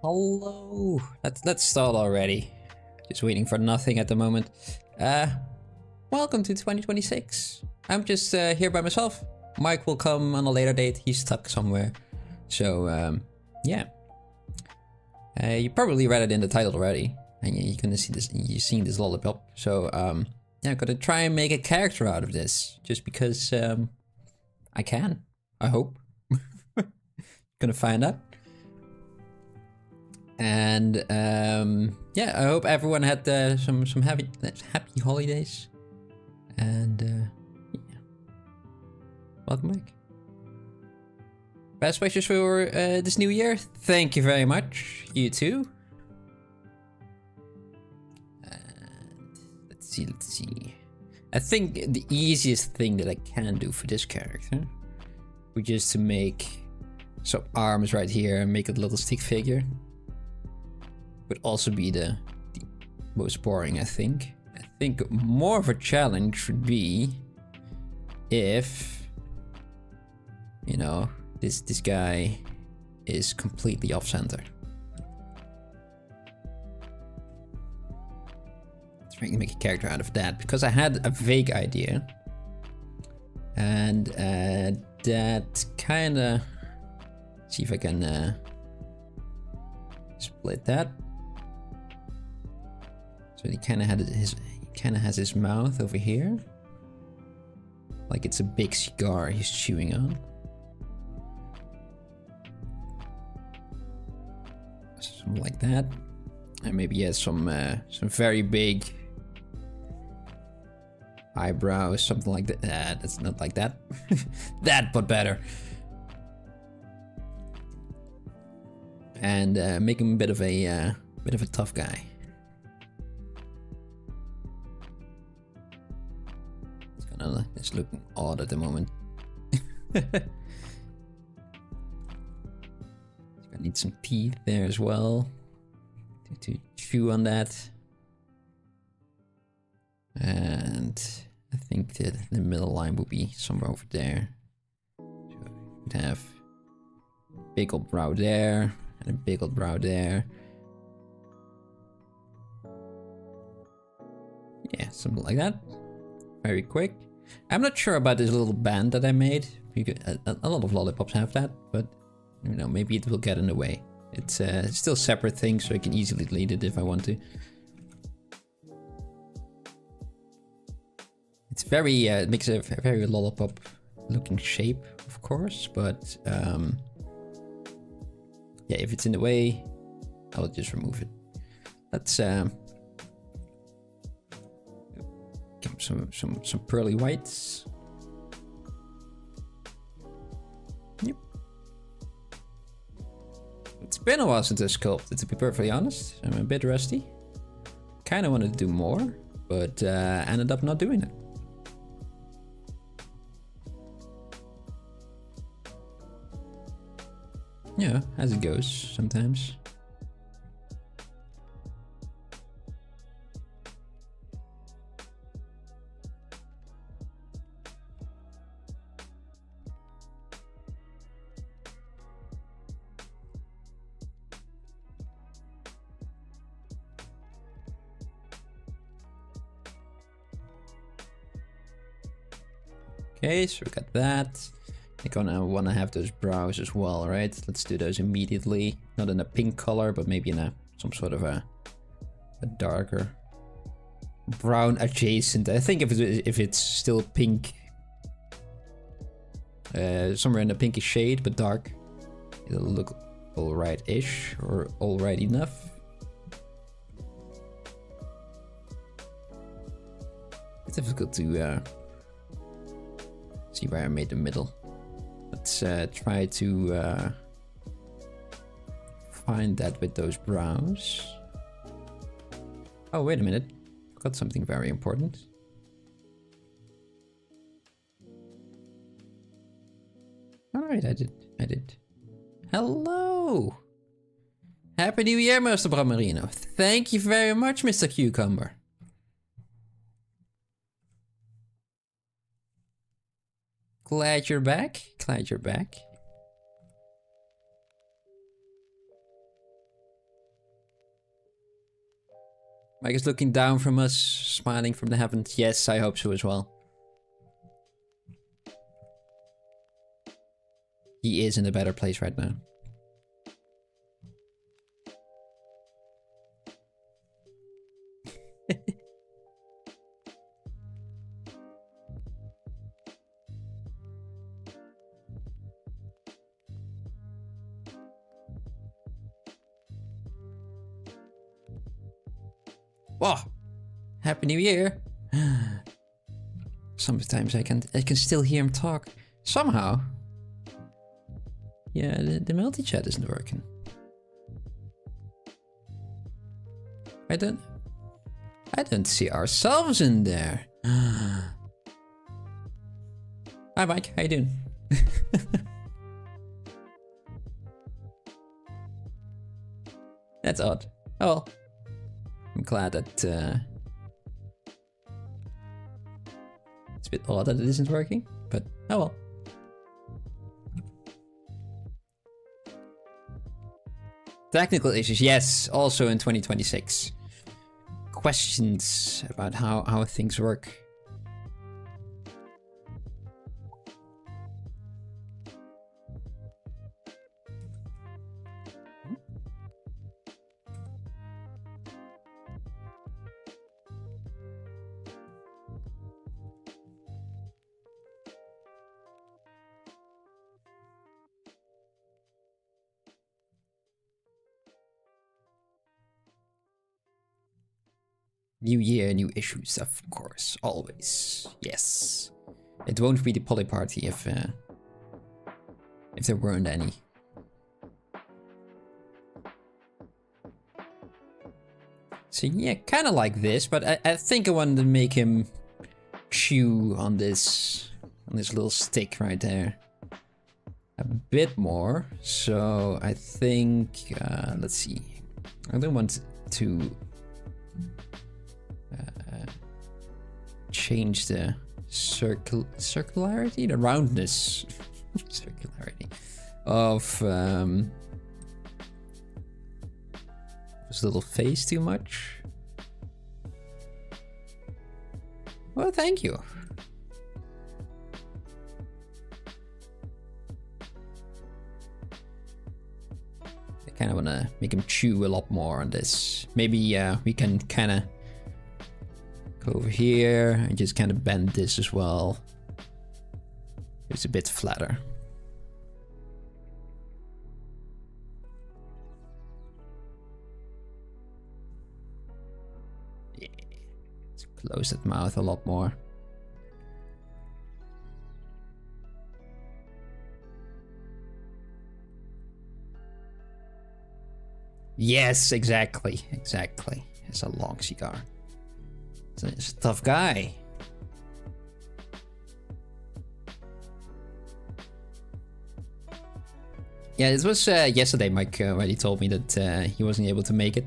Hello. Let's start already. Just waiting for nothing at the moment. Welcome to 2026. I'm just here by myself. Mike will come on a later date. He's stuck somewhere. So yeah. You probably read it in the title already, and you're gonna see this. You've seen this lollipop. So yeah, I'm gonna try and make a character out of this, just because I can. I hope. Gonna find out. And yeah, I hope everyone had some happy holidays. And yeah, welcome back. Best wishes for this new year. Thank you very much. You too. And let's see. I think the easiest thing that I can do for this character would just to make some arms right here and make a little stick figure. Would also be the most boring, I think. I think more of a challenge would be if, you know, this guy is completely off center. Trying to make a character out of that, because I had a vague idea, and that kind of, see if I can split that. So he kind of has his mouth over here, like it's a big cigar he's chewing on. Something like that, and maybe he has some very big eyebrows, something like that. That's not like that. That, but better. And make him a bit of a tough guy. It's looking odd at the moment. I need some teeth there as well to chew on that. And I think that the middle line will be somewhere over there. So we'd have a big old brow there and a big old brow there. Yeah, something like that. Very quick. I'm not sure about this little band that I made. A lot of lollipops have that, but you know, maybe it will get in the way. It's still separate things, so I can easily delete it if I want to. It's very it makes a very lollipop looking shape, of course, but yeah, if it's in the way, I'll just remove it. Let's some pearly whites. Yep. It's been a while since I sculpted, to be perfectly honest. I'm a bit rusty. Kind of wanted to do more, but ended up not doing it. Yeah, as it goes sometimes. Okay, so we got that. I gonna wanna have those brows as well, right? Let's do those immediately. Not in a pink color, but maybe in some sort of a darker brown adjacent. I think if it's still pink, somewhere in a pinkish shade but dark, it'll look alright-ish or alright enough. It's difficult to see where I made the middle. Let's try to find that with those brows. Oh, wait a minute. Got something very important. Alright, I did. Hello! Happy New Year, Mr. Bramarino. Thank you very much, Mr. Cucumber. Glad you're back. Glad you're back. Mike is looking down from us, smiling from the heavens. Yes, I hope so as well. He is in a better place right now. Whoa! Happy New Year! Sometimes I can still hear him talk. Somehow. Yeah, the multi-chat isn't working. I don't see ourselves in there. Hi Mike, how you doing? That's odd. Oh well. I'm glad that it's a bit odd that it isn't working, but oh well. Technical issues, yes, also in 2026. Questions about how things work. New year, new issues, of course, always. Yes. It won't be the poly party if there weren't any. So yeah, kind of like this, but I think I wanted to make him chew on this little stick right there a bit more. So I think let's see. I don't want to change the circularity, the roundness, circularity of his little face too much. Well, thank you. I kind of want to make him chew a lot more on this. Maybe we can kind of go over here and just kind of bend this as well. It's a bit flatter. Yeah. Let's close that mouth a lot more. Yes, exactly. Exactly. It's a long cigar. It's a tough guy. Yeah, it was yesterday Mike already told me that he wasn't able to make it.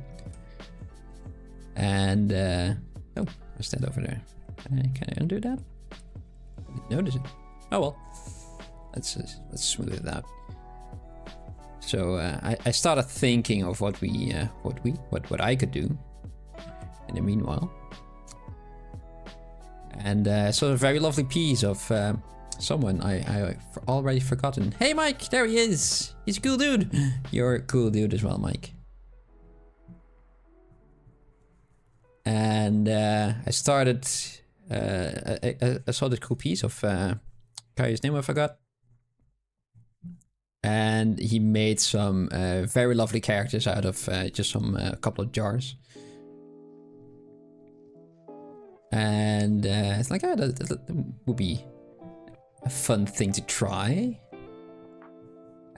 And, oh, I stand over there. Can I undo that? I didn't notice it. Oh well. Let's smooth it out. So I started thinking of what I could do in the meanwhile. And I saw a very lovely piece of someone I already forgotten. Hey Mike, there he is. He's a cool dude. You're a cool dude as well, Mike. And I started. I saw this cool piece of guy's name I forgot. And he made some very lovely characters out of just some couple of jars. And it's like, oh, that would be a fun thing to try.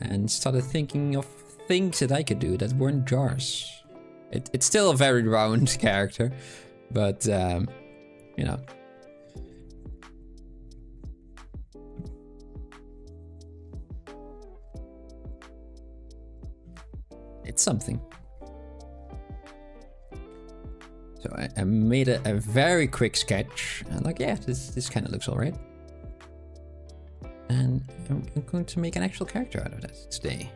And started thinking of things that I could do that weren't jars. It's still a very round character, but you know. It's something. So I made a very quick sketch, and like, yeah, this kind of looks alright. And I'm going to make an actual character out of that today.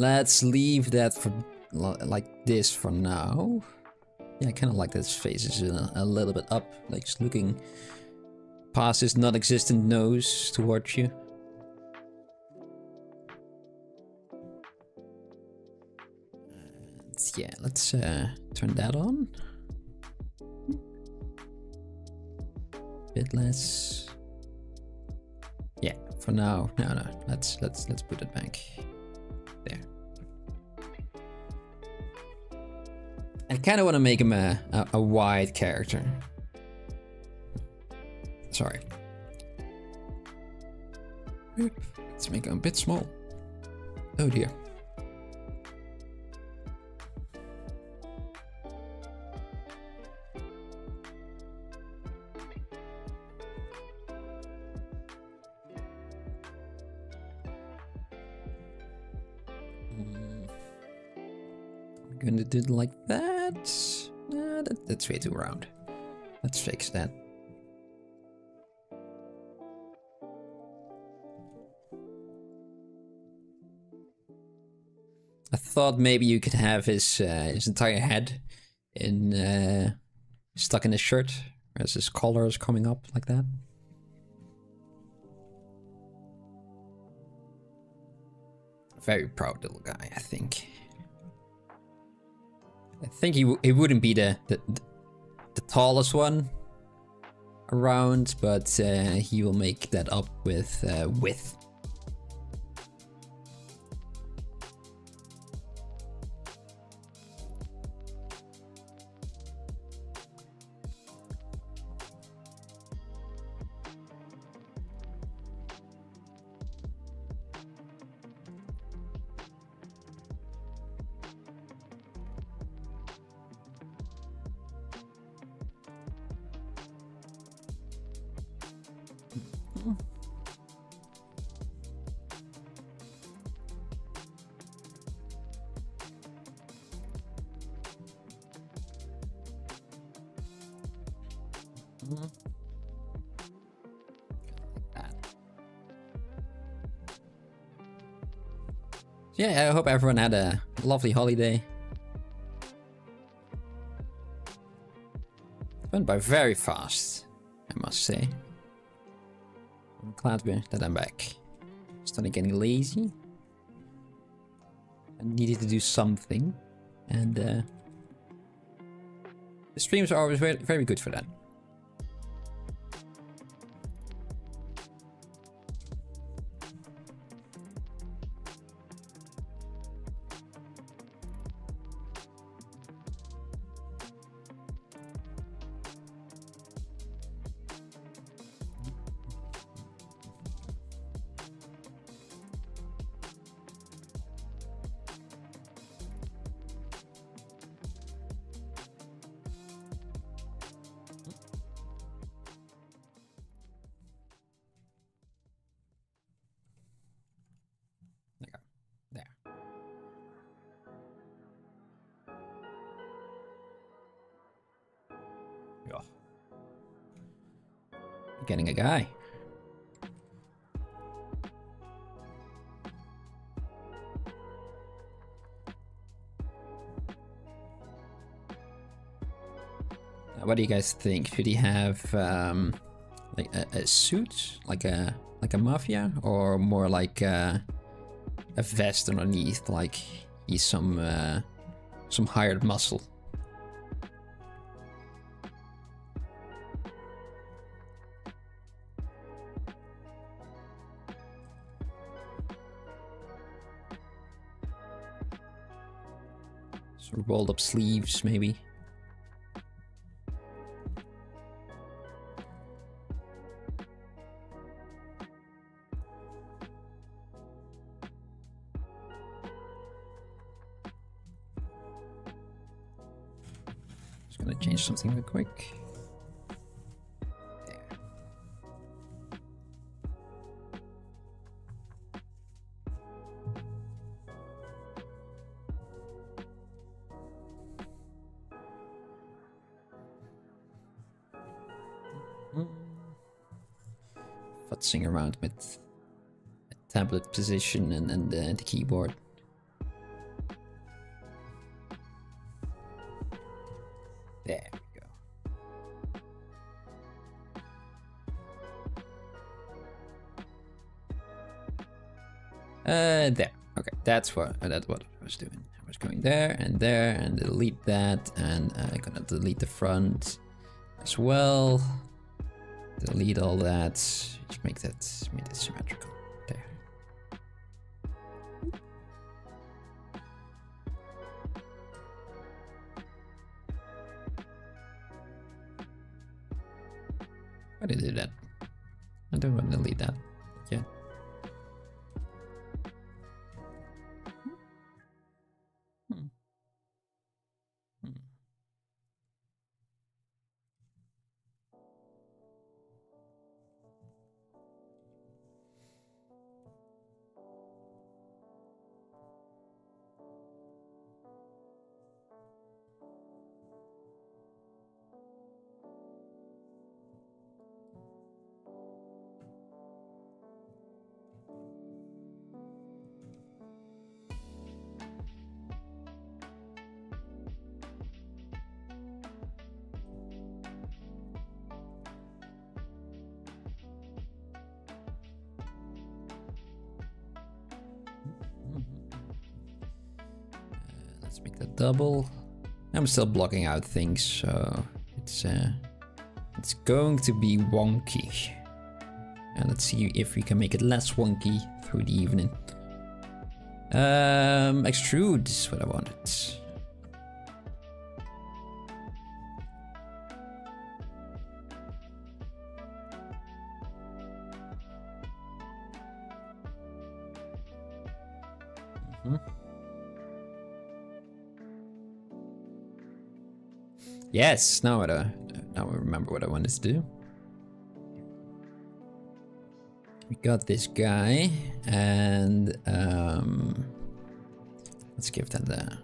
Let's leave that for like this for now. Yeah, I kind of like that his face is a little bit up, like just looking past his non-existent nose towards you. And yeah, let's turn that on. Bit less. Yeah, for now. No. Let's put it back there. I kind of want to make him a wide character. Sorry. Let's make him a bit small. Oh dear. I'm gonna do it like that. That's way too round. Let's fix that. I thought maybe you could have his entire head in stuck in his shirt as his collar is coming up like that. Very proud little guy, I think. I think he wouldn't be the tallest one around, but he will make that up with width. Yeah, I hope everyone had a lovely holiday. It went by very fast, I must say. I'm glad that I'm back. Started getting lazy. I needed to do something, and the streams are always very, very good for that. Getting a guy. What do you guys think? Should he have like a suit, like a mafia, or more like a vest underneath, like he's some hired muscle? Sort of rolled up sleeves, maybe. Just gonna change something real quick. Futzing around with tablet position and the keyboard. There we go. There. Okay, that's what I was doing. I was going there, and delete that, and I'm gonna delete the front as well. Delete all that. Just make it symmetrical. There. Why did I do that? I don't want to delete that. Yeah. Let's make that double. I'm still blocking out things, so it's going to be wonky. And let's see if we can make it less wonky through the evening. Extrude is what I wanted. Yes, now I remember what I wanted to do. We got this guy, and let's give that a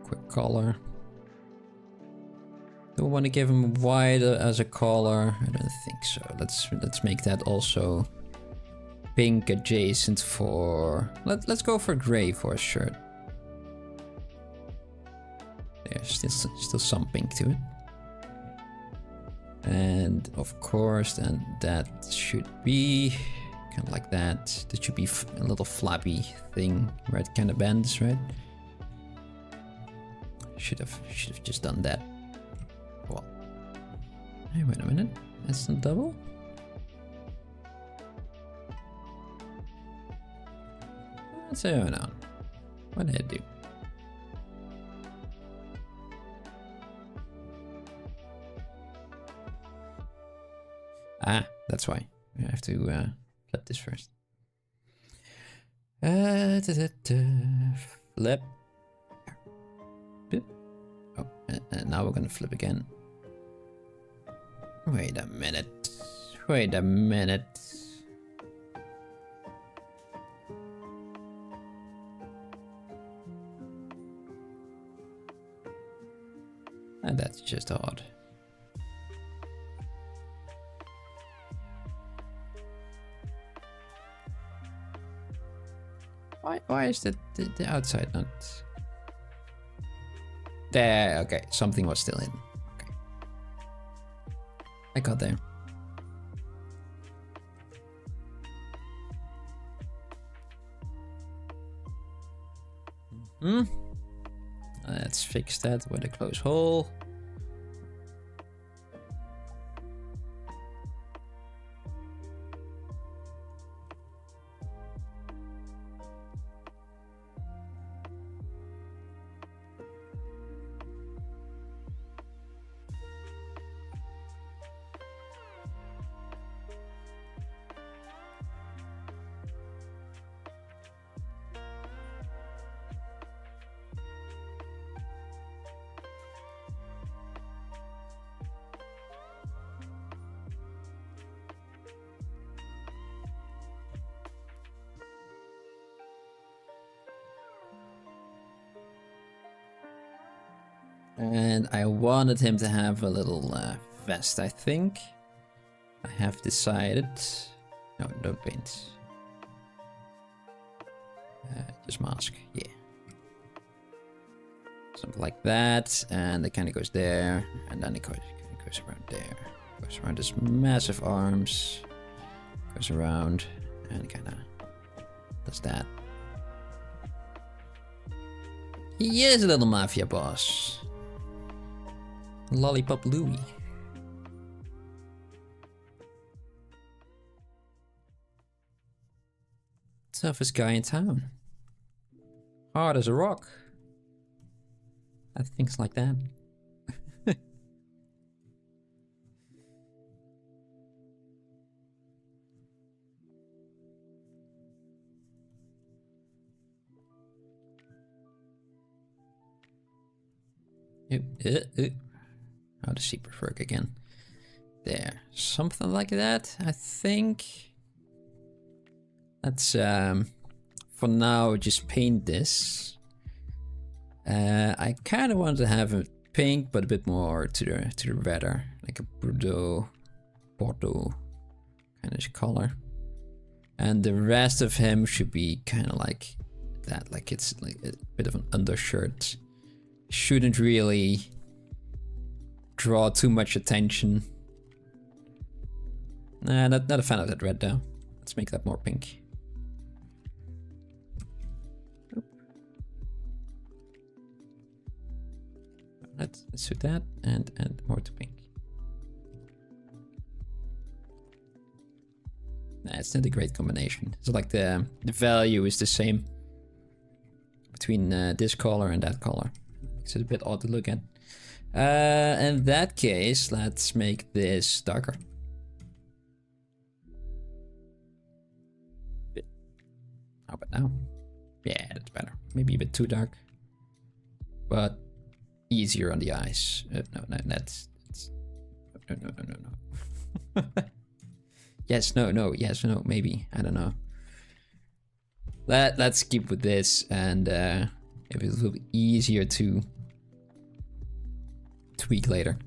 quick color. Do I want to give him white as a color? I don't think so. Let's make that also pink adjacent for. Let's go for gray for a shirt. There's still some pink to it. And of course, then that should be kind of like that. That should be a little flappy thing where it kind of bends, right? Should have just done that. Well, hey, wait a minute. That's not double. Let's say, oh no. What did I do? Ah, that's why. I have to flip this first. Flip. Oh, and now we're gonna flip again. Wait a minute. Wait a minute. And that's just odd. Why is the outside not there? Okay, something was still in. Okay, I got there. Let's fix that with a close hole. And I wanted him to have a little vest, I think. I have decided. No, don't paint. Just mask, yeah. Something like that, and it kind of goes there, and then it goes around there. Goes around his massive arms, goes around, and kind of does that. He is a little mafia boss. Lollipop Louie. Toughest guy in town. Hard as a rock. Things like that. How does she work again? There, something like that, I think. Let's for now just paint this. I kind of want to have it pink, but a bit more to the redder, like a Bordeaux kind of color. And the rest of him should be kind of like that, like it's like a bit of an undershirt. Shouldn't really draw too much attention. Nah, not a fan of that red though. Let's make that more pink. Let's do that and more to pink. Nah, it's not a great combination. It's like the value is the same between this color and that color. Makes it a bit odd to look at. In that case, let's make this darker. How about now? Yeah, that's better. Maybe a bit too dark, but easier on the eyes. No, that's no. Yes, no, yes, no, maybe. I don't know. Let's keep with this, and it will be easier to tweak later.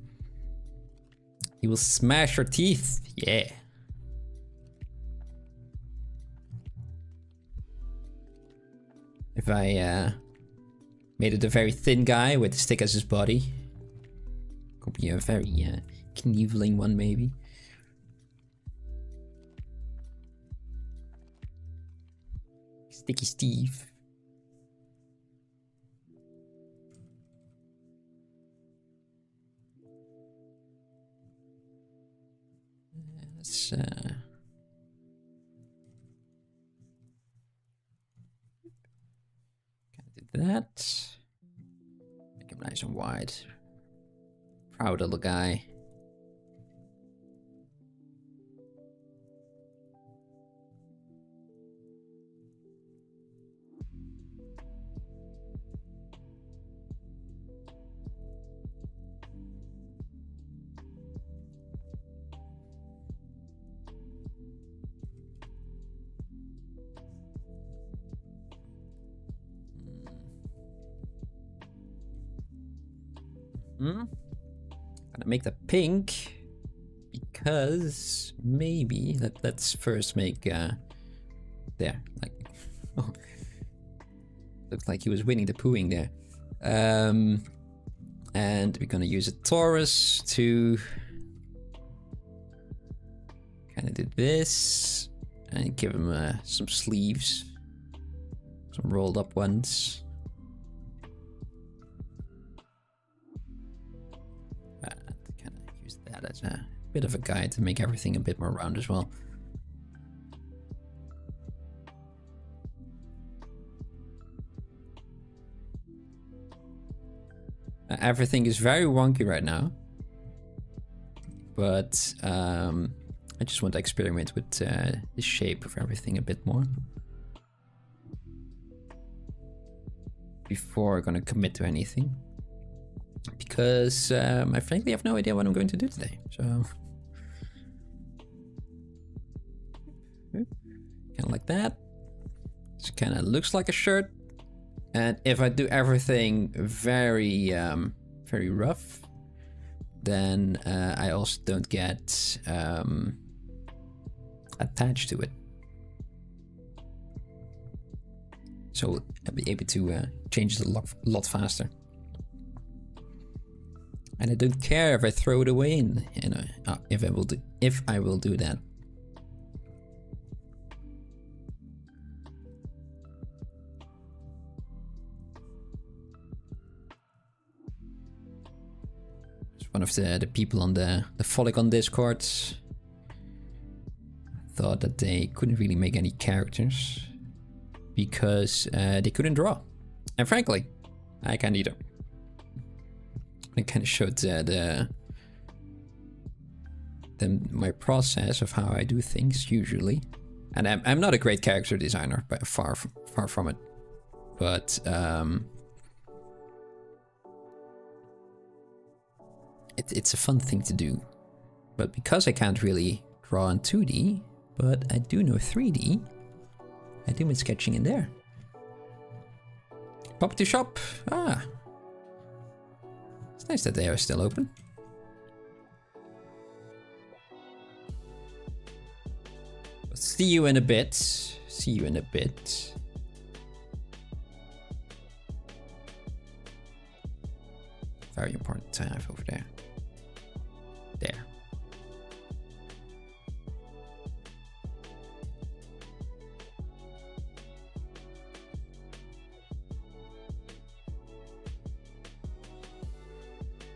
He will smash your teeth. Yeah. If I made it a very thin guy with a stick as his body, could be a very knieveling one maybe. Sticky Steve. Let's do that. Make him nice and wide. Proud little guy. Gonna make that pink because maybe let's first make there, like oh, looks like he was winning the pooing there. And we're gonna use a Taurus to kind of do this and give him some sleeves, some rolled up ones. As a bit of a guide to make everything a bit more round as well. Everything is very wonky right now, but I just want to experiment with the shape of everything a bit more before I'm gonna commit to anything. Because I frankly have no idea what I'm going to do today. So kind of like that. It kind of looks like a shirt. And if I do everything very very rough, then I also don't get attached to it. So I'll be able to change it a lot faster. And I don't care if I throw it away in, you know, if I will do that. One of the people on the Polygon Discord thought that they couldn't really make any characters because they couldn't draw. And frankly, I can't either. I kind of showed my process of how I do things usually. And I'm not a great character designer, but far from it. But it's a fun thing to do. But because I can't really draw in 2D, but I do know 3D, I do my sketching in there. Pop to shop. Ah. It's nice that they are still open. See you in a bit. See you in a bit. Very important to have over there. There.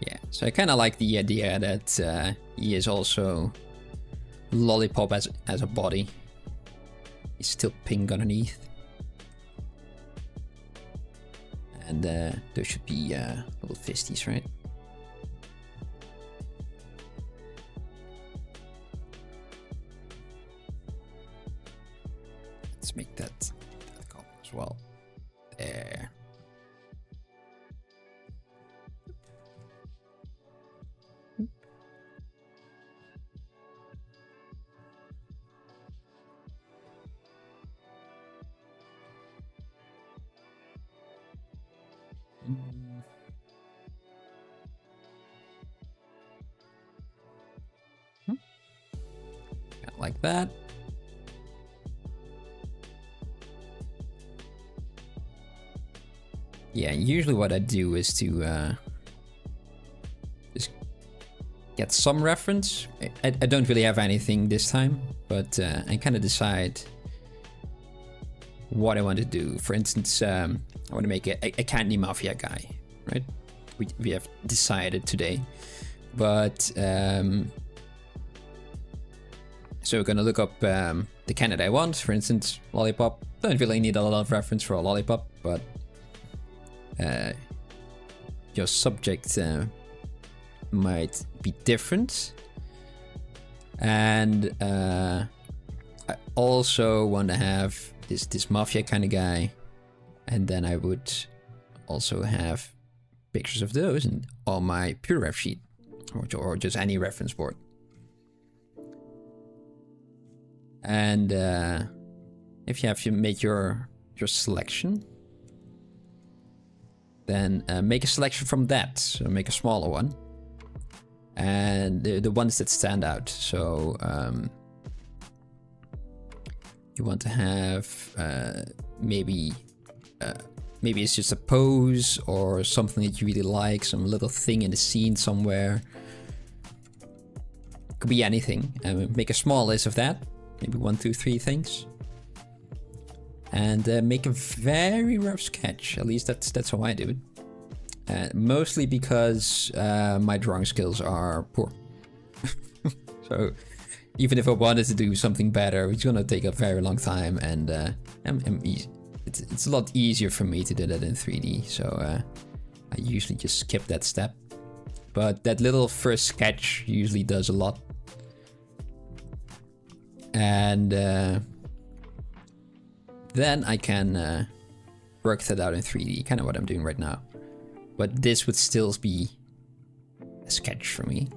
Yeah, so I kind of like the idea that he is also Lollipop as a body. He's still pink underneath. And there should be little fisties, right? Let's make that color as well. There. Like that. Yeah, usually what I do is to just get some reference. I don't really have anything this time, but I kind of decide what I want to do. For instance, I want to make a candy mafia guy, right? We have decided today, but so we're gonna look up the candidate I want. For instance, lollipop. Don't really need a lot of reference for a lollipop, but your subject might be different. And I also want to have this mafia kind of guy, and then I would also have pictures of those on my pure ref sheet, or just any reference board. And if you have to make your selection, then make a selection from that. So make a smaller one, and the ones that stand out. So you want to have maybe it's just a pose or something that you really like, some little thing in the scene somewhere. Could be anything. Make a small list of that. Maybe 1, 2, 3 things, and make a very rough sketch. At least that's how I do it. Mostly because my drawing skills are poor. So even if I wanted to do something better, it's gonna take a very long time, and it's a lot easier for me to do that in 3D. So I usually just skip that step. But that little first sketch usually does a lot. And then I can work that out in 3D, kind of what I'm doing right now. But this would still be a sketch for me.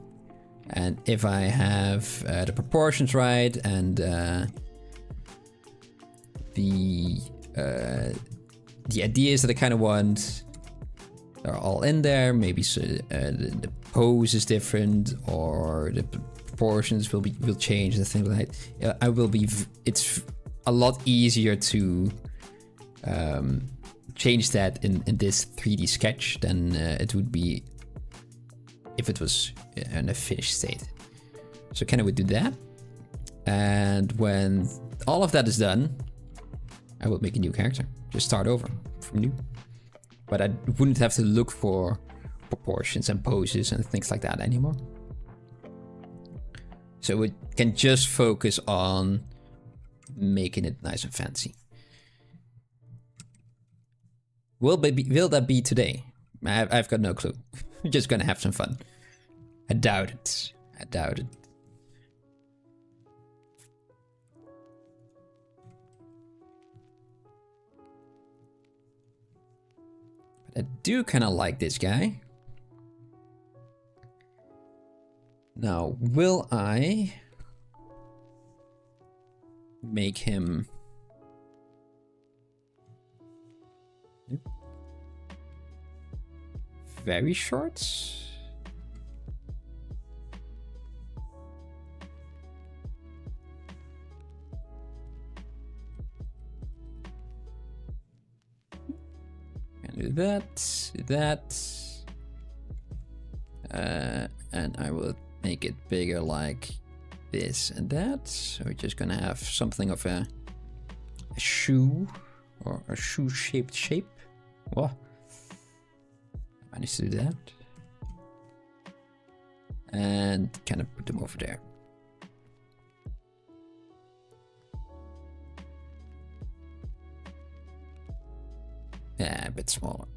And if I have the proportions right, and the ideas that I kind of want are all in there, maybe so, the pose is different, or the proportions will change and things like that. It's a lot easier to change that in this 3D sketch than it would be if it was in a finished state. So can I would do that. And when all of that is done, I will make a new character. Just start over from new. But I wouldn't have to look for proportions and poses and things like that anymore. So we can just focus on making it nice and fancy. Will that be today? I've got no clue. We're just gonna have some fun. I doubt it. I doubt it. But I do kind of like this guy. Now, will I make him... very short? And do that. And I will make it bigger like this and that. So we're just gonna have something of a shoe or a shoe-shaped shape. Whoa. I managed to do that. And kind of put them over there. Yeah, a bit smaller.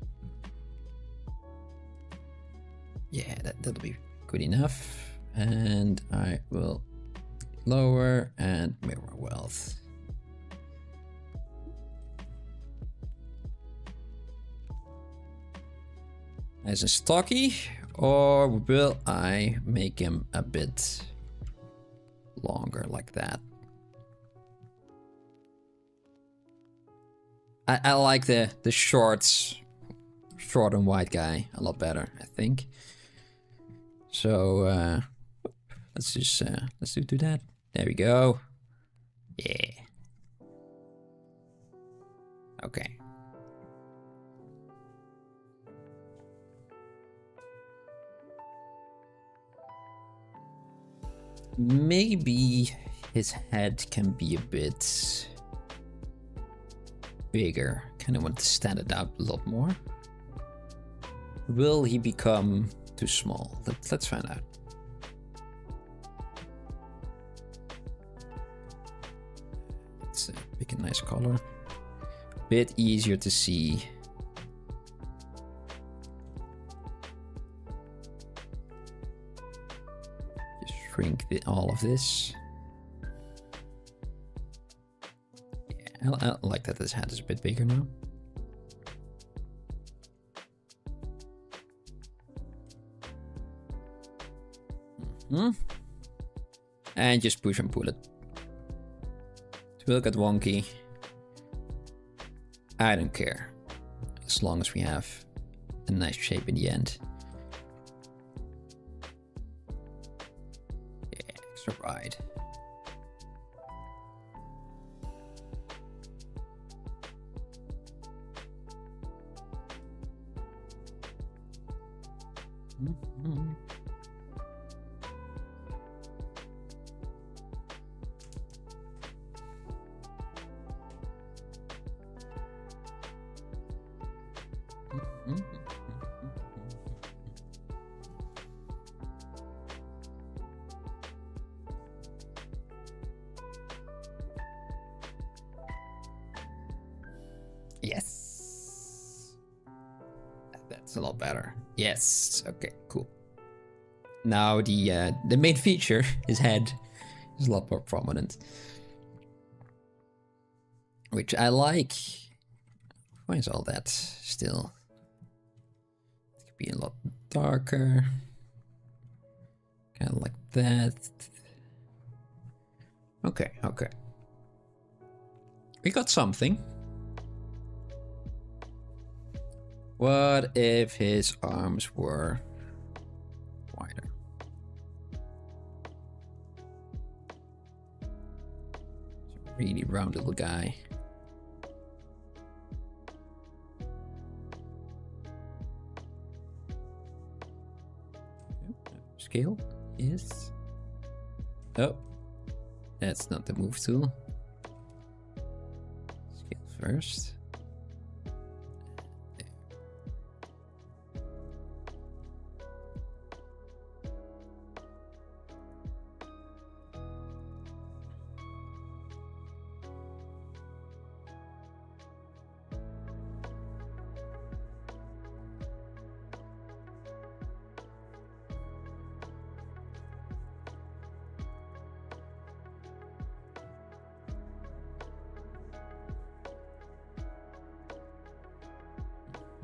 Yeah, that'll be good enough. And I will lower and mirror wealth. As a stocky, or will I make him a bit longer like that? I like the short and wide guy a lot better, I think. So let's just let's do that. There we go. Yeah. Okay. Maybe his head can be a bit bigger. Kind of want to stand it out a lot more. Will he become too small? Let's find out. Let's pick a nice color. Bit easier to see. Shrink all of this. Yeah, I like that this hat is a bit bigger now. And just push and pull it. It will get wonky. I don't care. As long as we have a nice shape in the end. Ride. Yes. That's a lot better. Yes. Okay, cool. Now the main feature, his head, is a lot more prominent. Which I like. Why is all that still? It could be a lot darker. Kind of like that. Okay, okay. We got something. What if his arms were wider? Really round little guy. Scale? Yes. Oh. That's not the move tool. Scale first.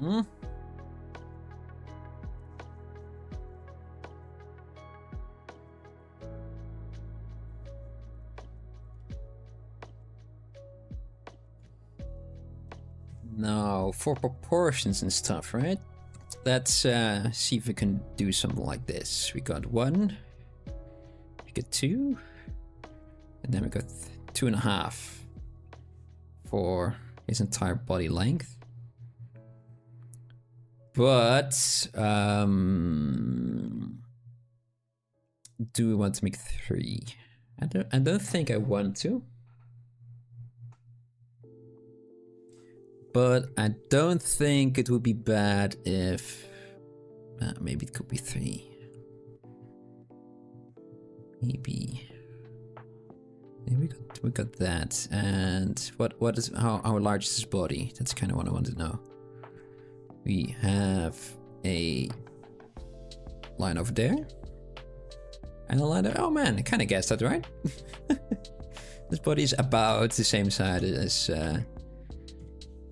Hmm? Now, for proportions and stuff, right? Let's see if we can do something like this. We got 1, we got 2, and then we got 2.5 for his entire body length. But do we want to make 3? I don't think I want to. But I don't think it would be bad if maybe it could be 3. Maybe we got that. And what is how large is his body? That's kind of what I want to know. We have a line over there. And a line there. Oh man, I kind of guessed that right. His body is about the same size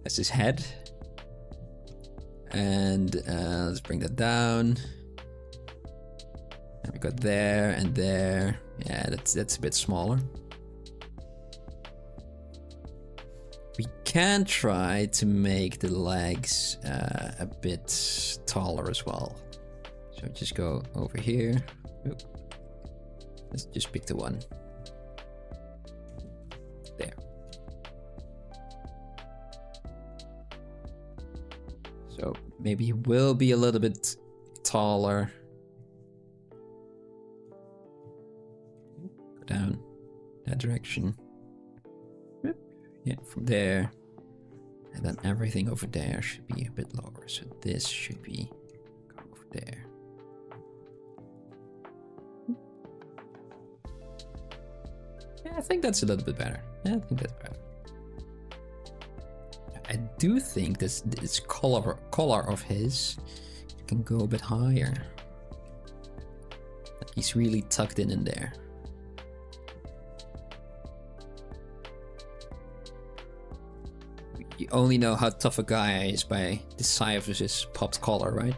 as his head. And let's bring that down. And we got there and there. Yeah, that's a bit smaller. We can try to make the legs a bit taller as well. So just go over here. Oop. Let's just pick the one. There. So maybe he will be a little bit taller. Go down that direction. Yeah, from there. And then everything over there should be a bit lower. So this should be go over there. Yeah, I think that's a little bit better. Yeah, I think that's better. I do think this collar of his can go a bit higher. He's really tucked in there. You only know how tough a guy is by the size of his popped collar, right?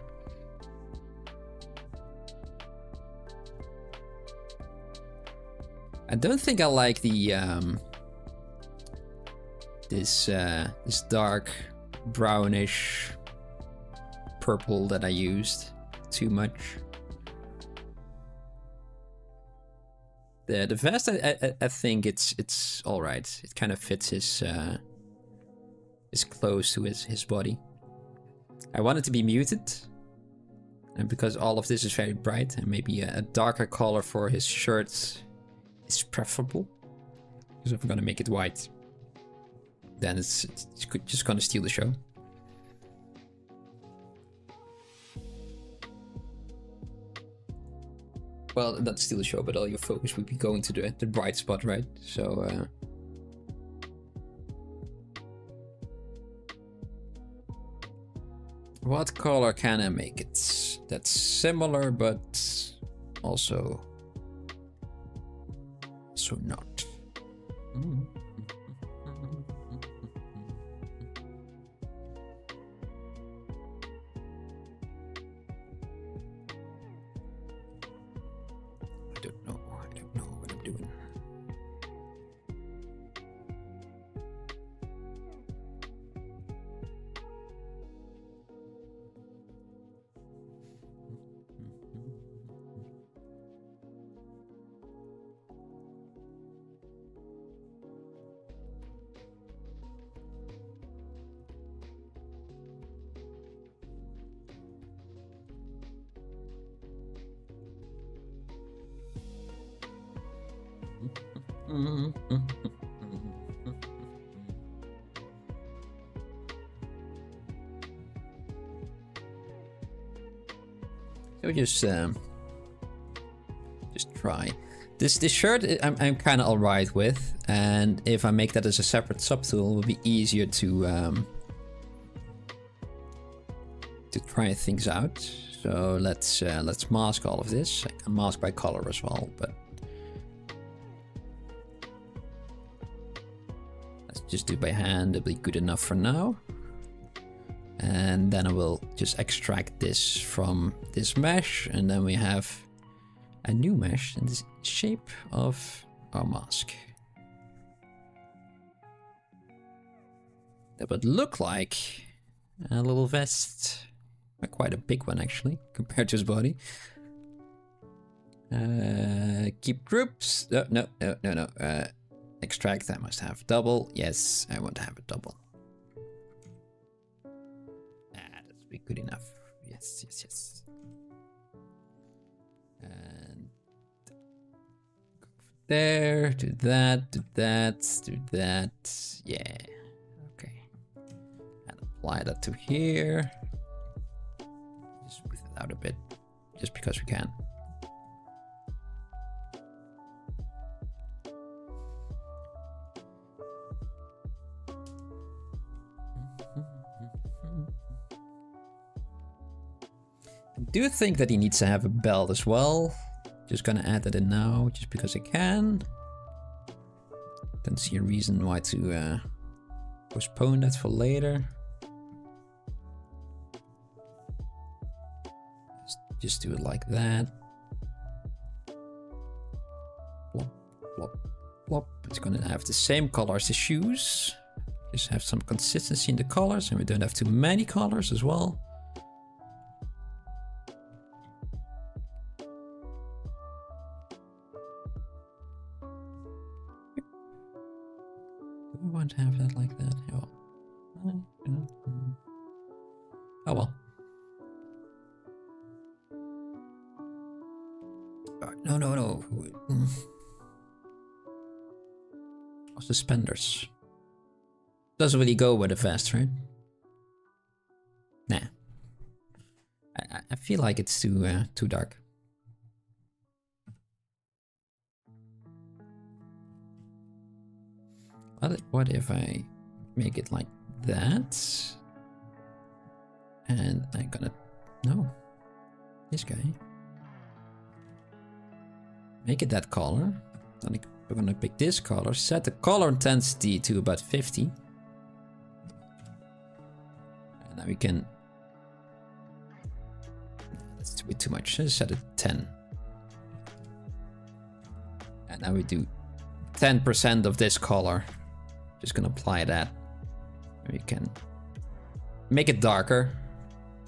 I don't think I like the this dark brownish purple that I used too much. The vest, I think it's all right. It kind of fits his close to his body. I want it to be muted, and because all of this is very bright, and maybe a darker color for his shirt is preferable. Because if I'm gonna make it white, then it's just gonna steal the show. Well, not steal the show, but all your focus would be going to the bright spot, right? So what color can I make it? That's similar, but also not. I don't know what I'm doing. So just try. This shirt I'm kind of alright with, and if I make that as a separate subtool, it will be easier to try things out. So let's mask all of this. I can mask by color as well, but let's just do by hand. It'll be good enough for now. And then I will just extract this from this mesh, and then we have a new mesh in the shape of our mask. That would look like a little vest. Quite a big one actually, compared to his body. Keep groups. No. Extract, I must have double. Yes, I want to have a double. That's be good enough. Yes. And there, do that. Yeah. Okay. And apply that to here. Just smooth it out a bit, just because we can. I do think that he needs to have a belt as well. Just gonna add that in now, just because I can. Don't see a reason why to postpone that for later. Just do it like that. Plop, plop, plop. It's gonna have the same color as the shoes. Just have some consistency in the colors, and we don't have too many colors as well. Do we want to have that like that? Oh well. No. Suspenders. Doesn't really go with the vest, right? Nah. I feel like it's too dark. What if I make it like that? And I'm gonna... No. This guy. Make it that color. Then we're gonna pick this color. Set the color intensity to about 50. And then we can... That's a bit too much. Let's set it 10. And now we do 10% of this color. Just gonna apply that. We can make it darker,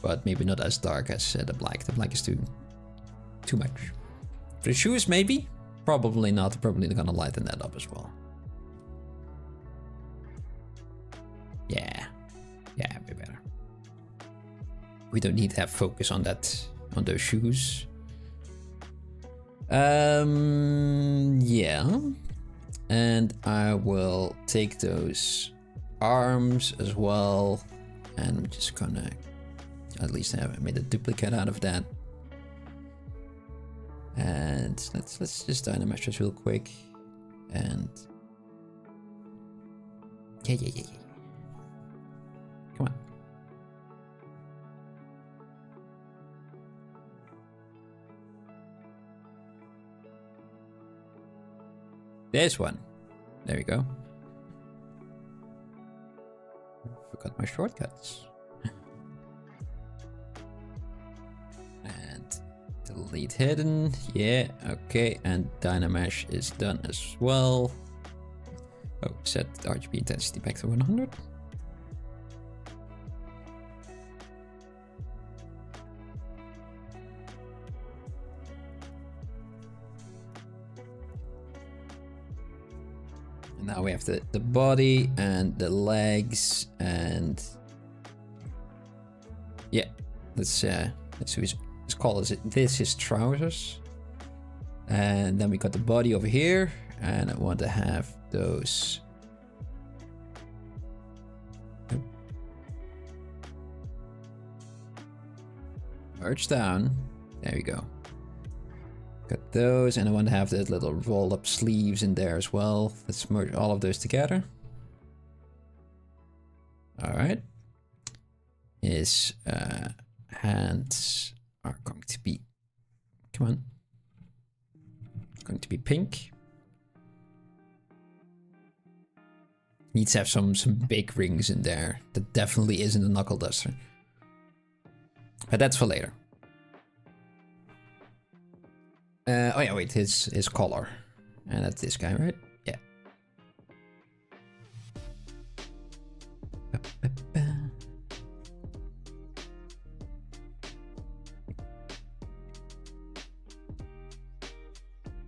but maybe not as dark as the black. The black is too much. For the shoes, maybe? Probably not. Probably gonna lighten that up as well. Yeah, a bit better. We don't need to have focus on that, on those shoes. Yeah. And I will take those arms as well. And I'm just gonna at least have made a duplicate out of that. And let's just dynamesh this real quick. And yeah. Come on. This one. There we go. Forgot my shortcuts. And delete hidden. Yeah, okay. And dynamesh is done as well. Oh, set RGB intensity back to 100. Now we have the body and the legs, and yeah, let's call this his trousers. And then we got the body over here, and I want to have those. Merge down. There we go. Got those, and I want to have the little rolled up sleeves in there as well. Let's merge all of those together. Alright. His hands are going to be, come on, going to be pink. Needs to have some big rings in there. That definitely isn't a knuckle duster. But that's for later. Oh yeah, wait, his collar. And that's this guy, right? Yeah.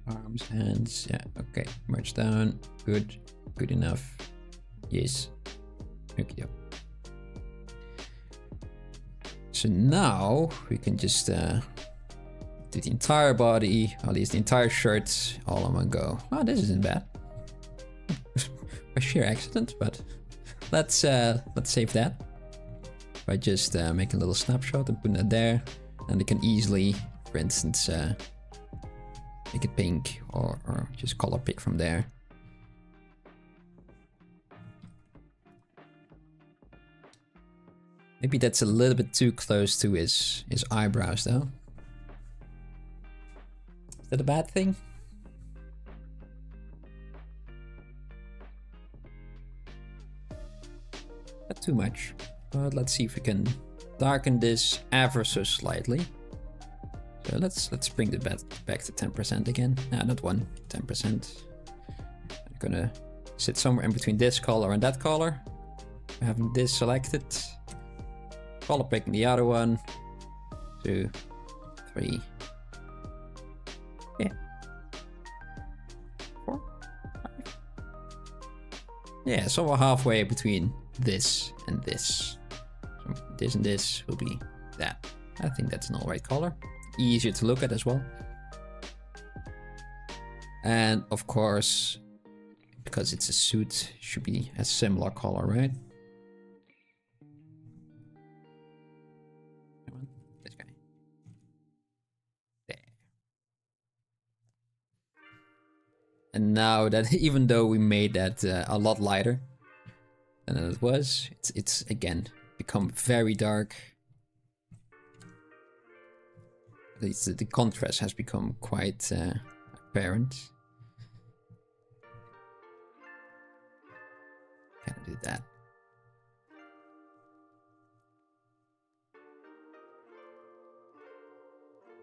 Arms, hands, yeah, okay. Merge down. Good. Good enough. Yes. Okay. So now we can just do the entire body, or at least the entire shirt, all in one go. Oh, this isn't bad. A sheer accident, but let's save that by just making a little snapshot and putting it there, and it can easily, for instance, make it pink or just color pick from there. Maybe that's a little bit too close to his eyebrows though. Is that a bad thing? Not too much, but let's see if we can darken this ever so slightly. So let's bring the back to 10% again. No, not 10%. I'm gonna sit somewhere in between this color and that color. Having this selected. Color picking the other one. 2, 3. Yeah. 4, 5. Yeah, somewhere halfway between this and this. So this and this will be that. I think that's an alright color. Easier to look at as well. And of course, because it's a suit, it should be a similar color, right? And now that, even though we made that a lot lighter than it was, it's again become very dark. The contrast has become quite apparent. Can I do that?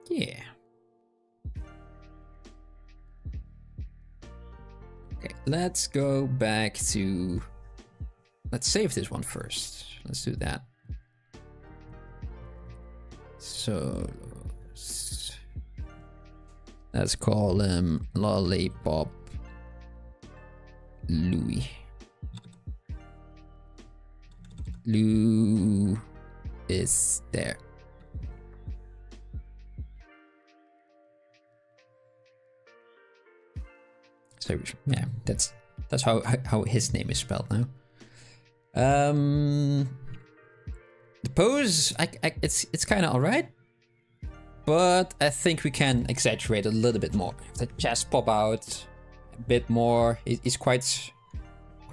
Yeah. Okay, let's go back to... Let's save this one first. Let's do that. So... let's call him Lollipop Louis. Lou is there. So yeah, that's how his name is spelled now. The pose, it's kind of alright, but I think we can exaggerate a little bit more. The chest pop out a bit more. It's quite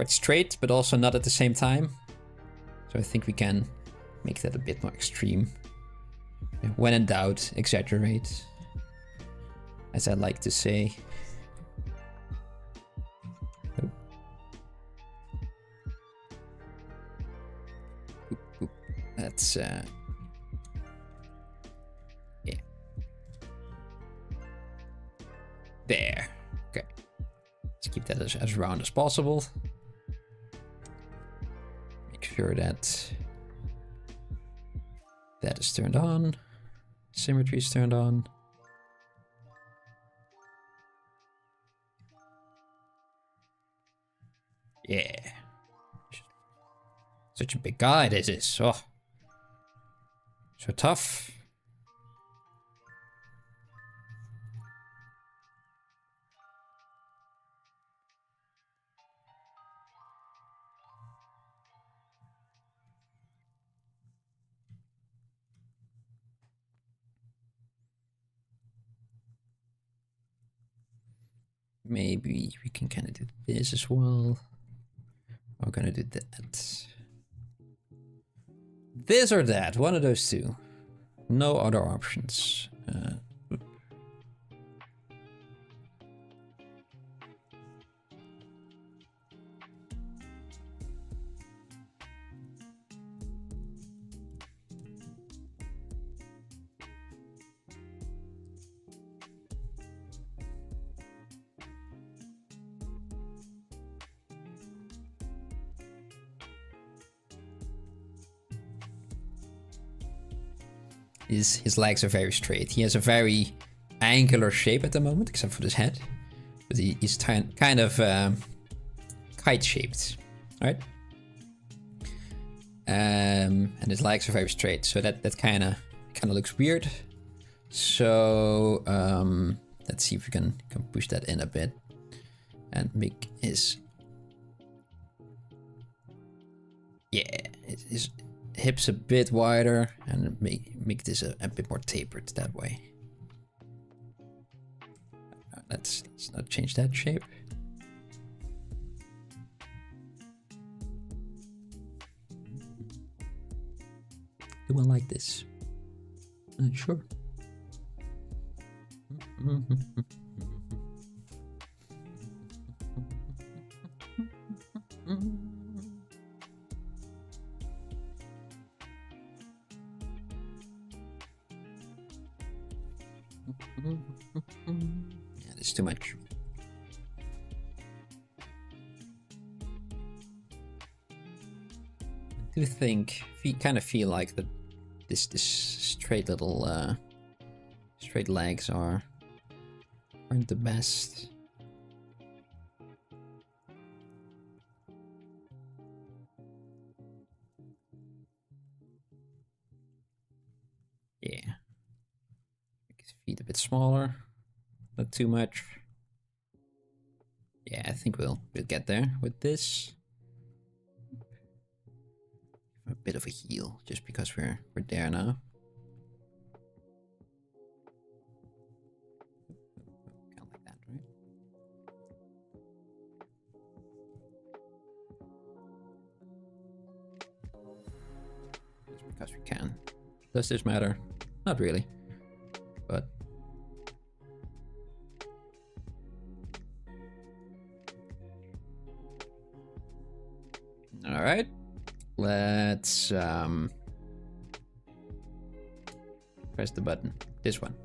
straight, but also not at the same time. So I think we can make that a bit more extreme. When in doubt, exaggerate, as I like to say. That's yeah. There. Okay. Let's keep that as round as possible. Make sure that that is turned on. Symmetry is turned on. Yeah. Such a big guy this is. Oh. So tough. maybe we can kind of do this as well. We're gonna do that. This or that, one of those two. No other options. His legs are very straight. He has a very angular shape at the moment, except for his head. But he's kind of kite-shaped, right? And his legs are very straight, so that kind of looks weird. So let's see if we can push that in a bit and make his his hips a bit wider and make this a bit more tapered that way. Let's not change that shape. Do I like this? Sure. Yeah, that's too much. I do think, kind of feel like that this straight little straight legs aren't the best. Yeah. Make his feet a bit smaller, not too much. Yeah, I think we'll get there with this. A bit of a heel, just because we're there now. Kind of like that, right? Just because we can. Does this matter? Not really, but all right. Let's press the button. This one.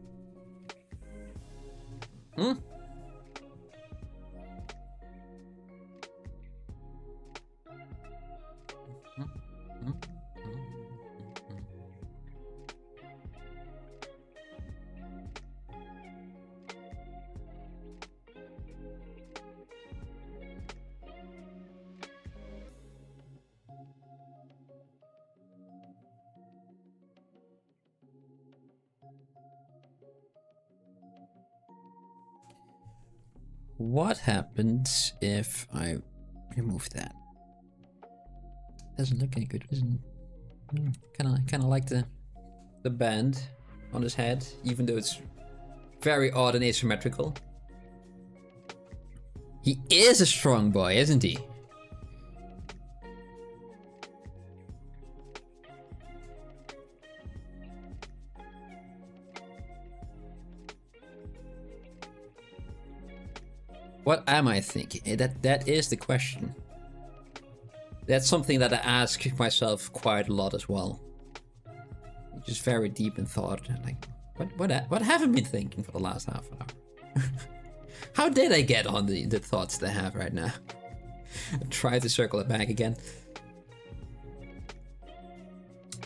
What happens if I remove that? Doesn't look any good, doesn't it? Kind of like the band on his head, even though it's very odd and asymmetrical. He is a strong boy, isn't he? What am I thinking? That is the question. That's something that I ask myself quite a lot as well. Just very deep in thought. Like, what have I been thinking for the last half an hour? How did I get on the thoughts that I have right now? I try to circle it back again.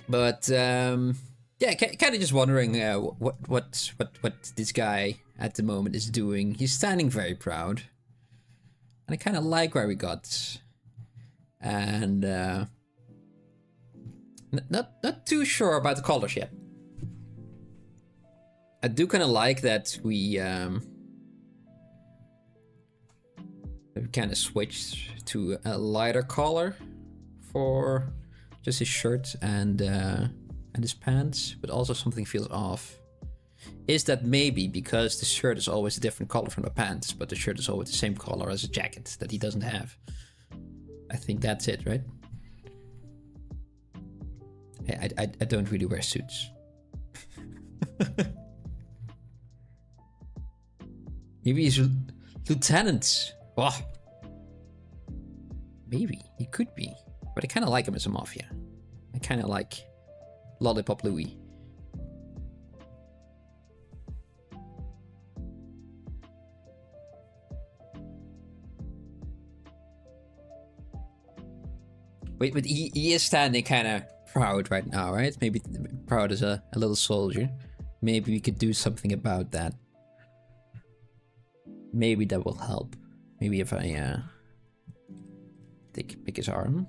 But yeah, kind of just wondering what this guy at the moment is doing. He's standing very proud. And I kind of like where we got. And not too sure about the colors yet. I do kind of like that we kind of switched to a lighter color for just his shirt and his pants, but also something feels off is that maybe because the shirt is always a different color from the pants, but the shirt is always the same color as a jacket that he doesn't have. I think that's it, right? I don't really wear suits. Maybe he's lieutenant. Oh. Maybe he could be, but I kind of like him as a mafia. I kind of like Lollipop Louie. Wait, but he is standing kind of proud right now, right? Maybe proud as a little soldier. Maybe we could do something about that. Maybe that will help. Maybe if I pick his arm.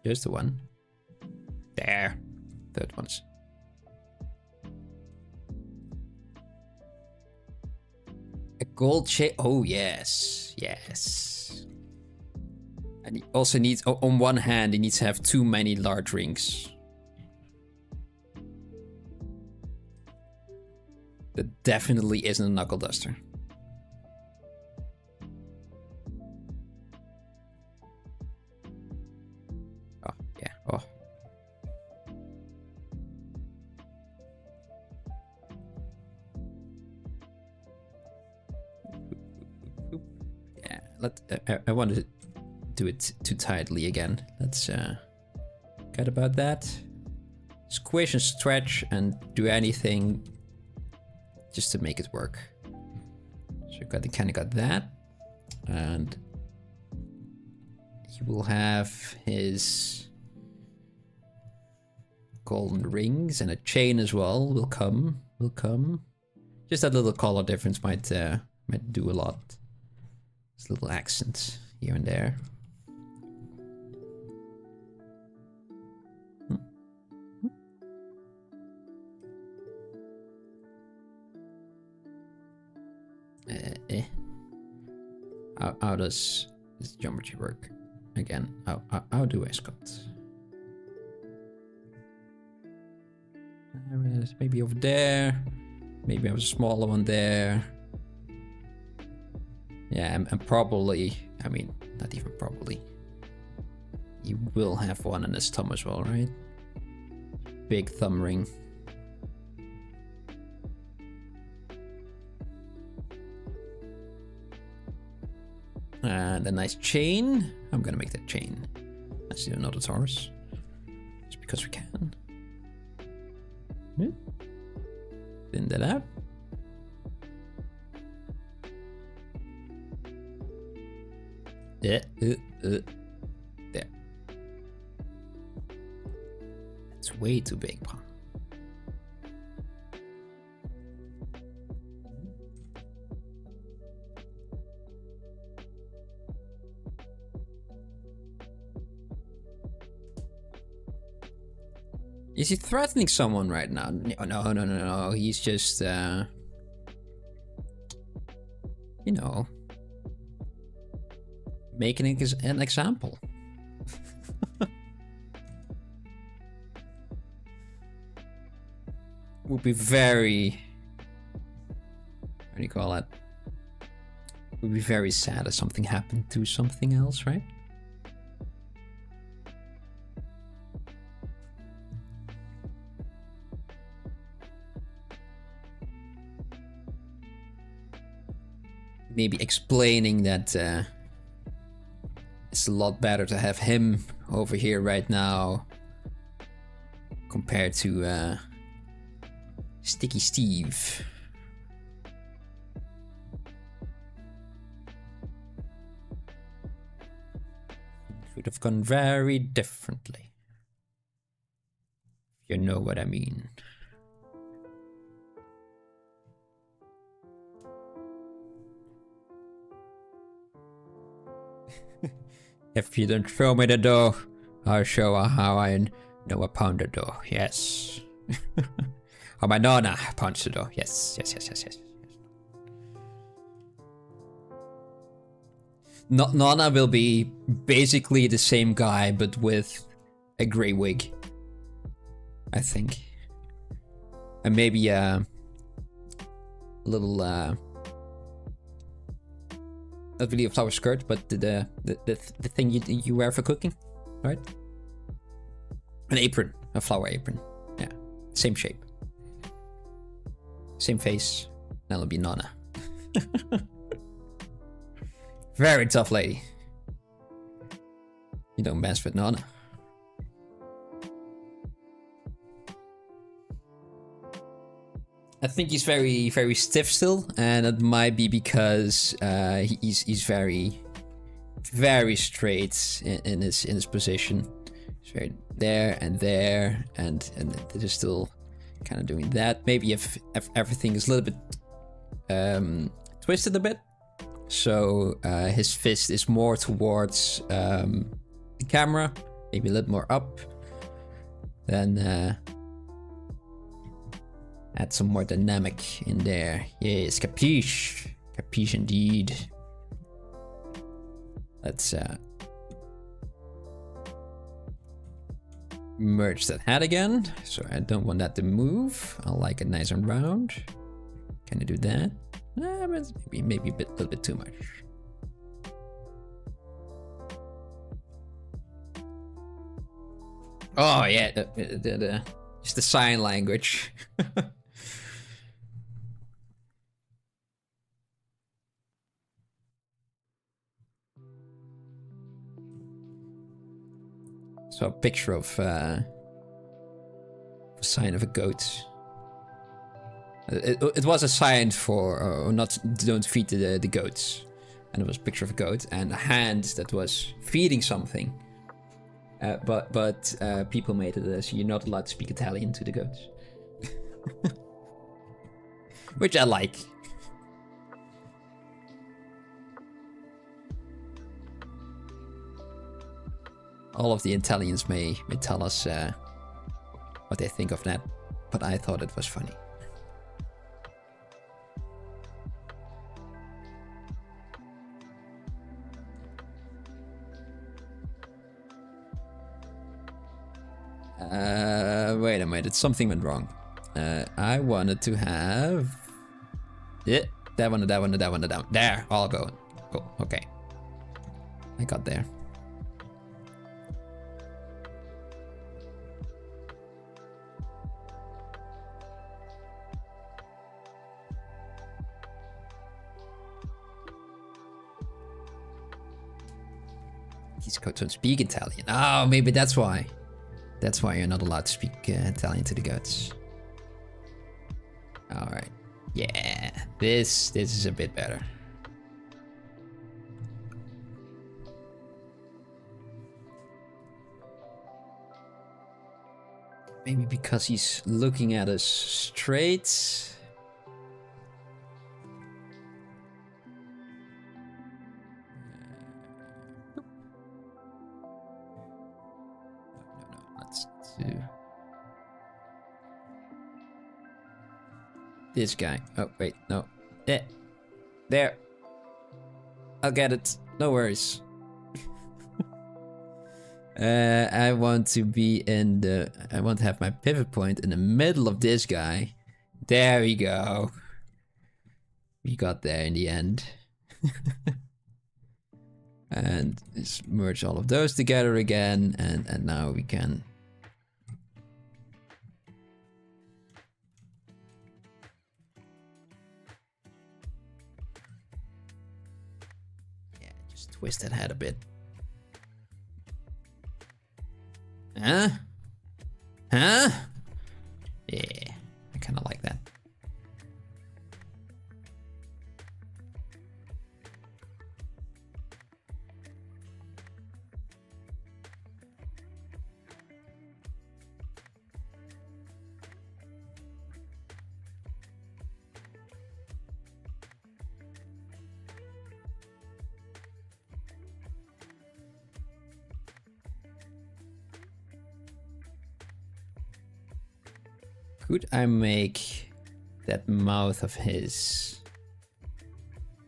There's the one. There. Third one's. A gold chain. Oh, yes. Yes. And he also needs, on one hand, he needs to have too many large rings. That definitely isn't a knuckle duster. Oh, yeah. Oh. Yeah, I wanted to do it too tightly again. Let's get about that. Squish and stretch and do anything just to make it work. So got the kind of got that, and he will have his golden rings and a chain as well. Will come. Just that little color difference might do a lot. This little accent here and there. How does this geometry work? Again, how do I sculpt? Maybe over there. Maybe I have a smaller one there. Yeah, and probably, I mean, not even probably. You will have one on his thumb as well, right? Big thumb ring. And a nice chain. I'm gonna make that chain. Let's do another Taurus. Just because we can. Thin that out. Yeah. There. It's way too big, Pom. Is he threatening someone right now? No. He's just, you know, making an example. Would be very, what do you call it? Would be very sad if something happened to something else, right? Maybe explaining that it's a lot better to have him over here right now compared to Sticky Steve. It would have gone very differently. You know what I mean. If you don't show me the dough, I'll show her how I know a pound of dough. Yes. How my nonna pounds the dough. Yes. Nonna will be basically the same guy, but with a grey wig. I think. And maybe a little, not really a flower skirt, but the thing you wear for cooking, right? An apron, a flower apron. Yeah, same shape, same face. That'll be Nana. Very tough lady. You don't mess with Nana. I think he's very, very stiff still, and it might be because he's very, very straight in his position. He's very there, and they're still kind of doing that. Maybe if everything is a little bit twisted a bit, so his fist is more towards the camera, maybe a little more up. Then add some more dynamic in there. Yes, capiche. Capiche indeed. Let's merge that head again. So I don't want that to move. I like it nice and round. Can I do that? But maybe a little bit too much. Oh yeah, it's the sign language. So a picture of a sign of a goat. It was a sign for don't feed the goats, and it was a picture of a goat and a hand that was feeding something. But people made it as you're not allowed to speak Italian to the goats, which I like. All of the Italians may tell us what they think of that, but I thought it was funny. Wait a minute, something went wrong. I wanted to have that one. There, all going. Cool, okay. I got there. These goats don't speak Italian. Oh, maybe that's why. That's why you're not allowed to speak Italian to the goats. All right. Yeah, this is a bit better. Maybe because he's looking at us straight. This guy. Oh, wait, no. There. I'll get it. No worries. I want to be in the... I want to have my pivot point in the middle of this guy. There we go. We got there in the end. And let's merge all of those together again. And now we can... twist that head a bit. Huh? Huh? Yeah, I kind of like that. Could I make that mouth of his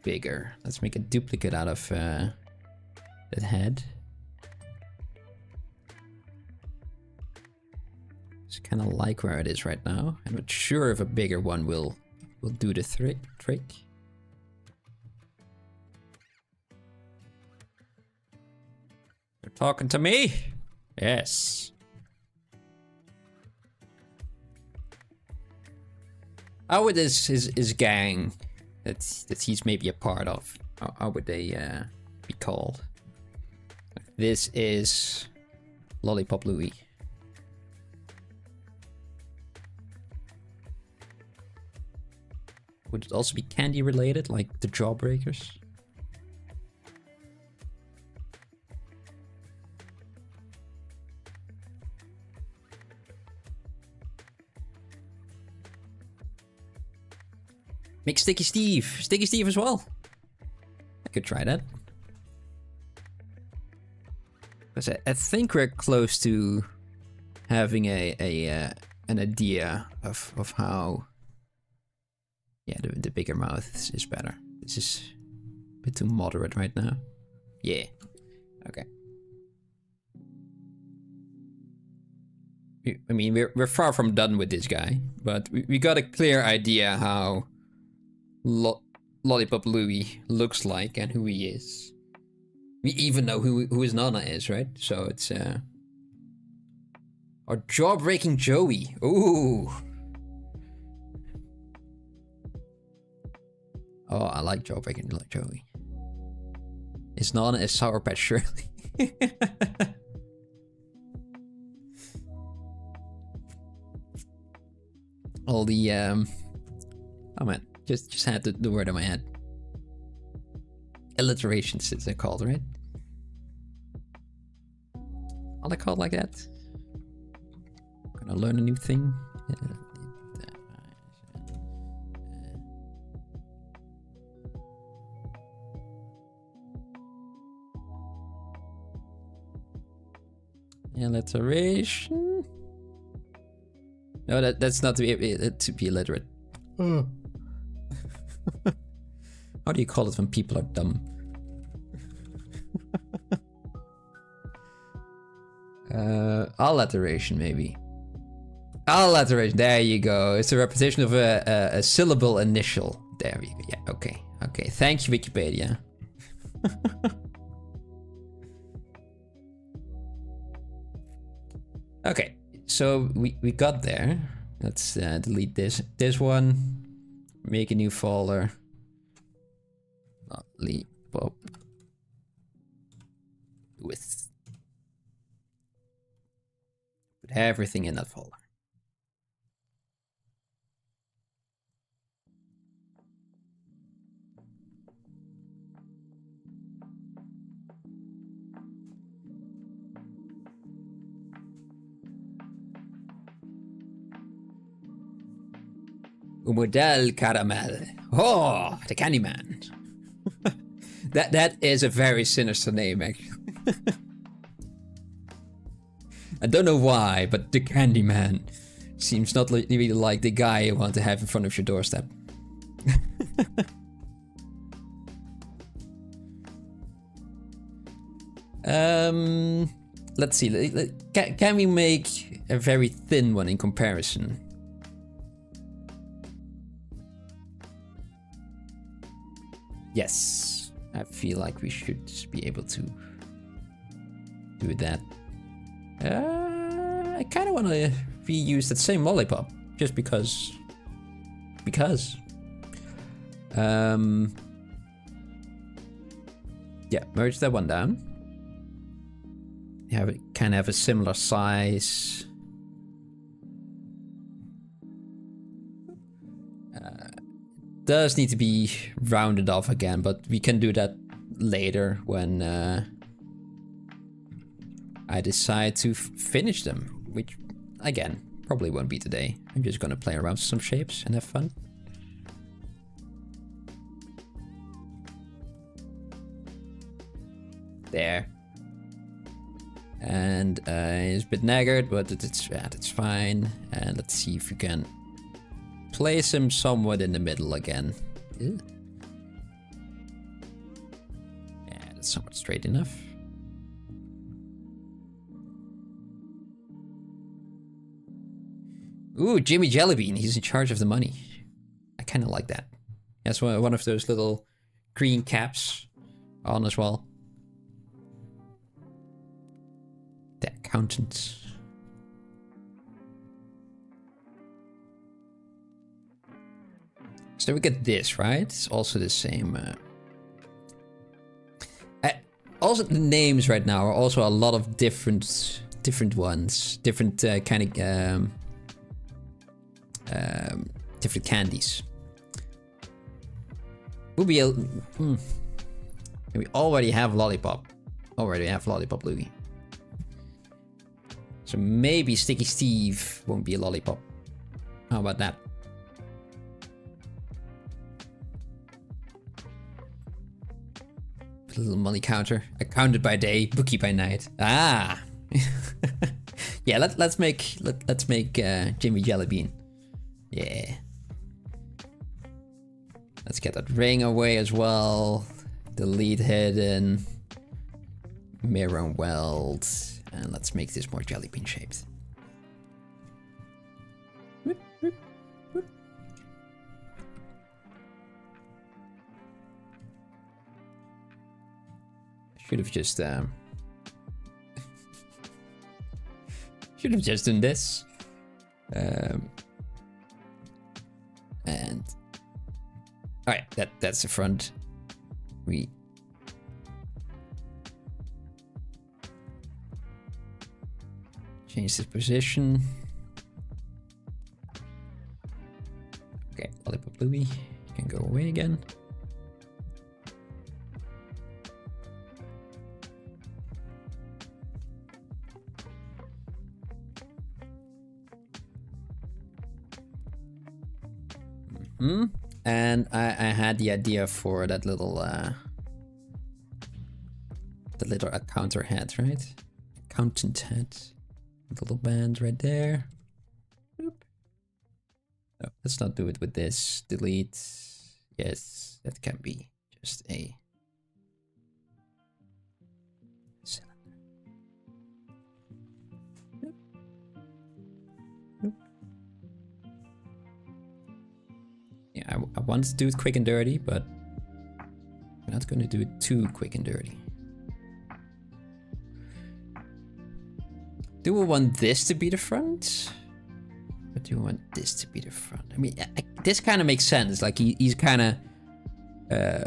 bigger? Let's make a duplicate out of that head. Just kind of like where it is right now. I'm not sure if a bigger one will do the trick. They're talking to me? Yes. How would his gang that he's maybe a part of, how would they be called? This is Lollipop Louie. Would it also be candy related, like the Jawbreakers? Make Sticky Steve. Sticky Steve as well. I could try that. Because I think we're close to having an idea of how. Yeah, the bigger mouth is better. This is a bit too moderate right now. Yeah. Okay. I mean, we're far from done with this guy, but we got a clear idea how Lollipop Louie looks like and who he is. We even know who his Nana is, right? So it's our jaw-breaking Joey. Ooh. Oh, I like jaw-breaking like Joey. His Nana is Sour Patch Shirley. All the oh man, just had the word in my head. Alliterations, they're called, right? Are they called like that? Gonna learn a new thing. Alliteration. No, that's not to be illiterate. How do you call it when people are dumb? Alliteration, maybe. Alliteration. There you go. It's a repetition of a syllable initial. There we go. Yeah. Okay. Okay. Thank you, Wikipedia. Okay. So we got there. Let's delete this one. Make a new folder. Lollipop with. Put everything in that folder. Model Caramel. Oh, the Candyman. that is a very sinister name, actually. I don't know why, but the Candyman seems not really like the guy you want to have in front of your doorstep. Let's see. Can we make a very thin one in comparison? Yes, I feel like we should be able to do that. I kind of want to reuse that same lollipop, just because. Yeah, merge that one down. Have it kind of have a similar size. Does need to be rounded off again, but we can do that later when I decide to finish them, which again probably won't be today. I'm just gonna play around with some shapes and have fun. There. And it's a bit nagged, but it's fine. And let's see if we can place him somewhat in the middle again. Ew. Yeah, that's somewhat straight enough. Ooh, Jimmy Jellybean. He's in charge of the money. I kind of like that. He has one of those little green caps on as well. The accountant. So we get this, right? It's also the same. Also, the names right now are also a lot of different ones, different kind of different candies. Will be a. We already have lollipop. Already have lollipop Louie. So maybe Sticky Steve won't be a lollipop. How about that? A little money counter. Accounted by day, bookie by night. Ah. Yeah, let's make Jimmy Jellybean. Yeah. Let's get that ring away as well. Delete hidden. Mirror and weld. And let's make this more jellybean shaped. Whoop, whoop, whoop. Should have just should have just done this. And all right, that's the front. We change this position. Okay, lollipop Louie can go away again. And I had the idea for that little the little accountant hat, right? Accountant hat. Little band right there. Boop. No, let's not do it with this. Delete. Yes, that can be just a cylinder. Boop. Boop. Yeah, I want to do it quick and dirty, but I'm not going to do it too quick and dirty. Do we want this to be the front? Or do we want this to be the front? I mean, this kind of makes sense. Like he's kind of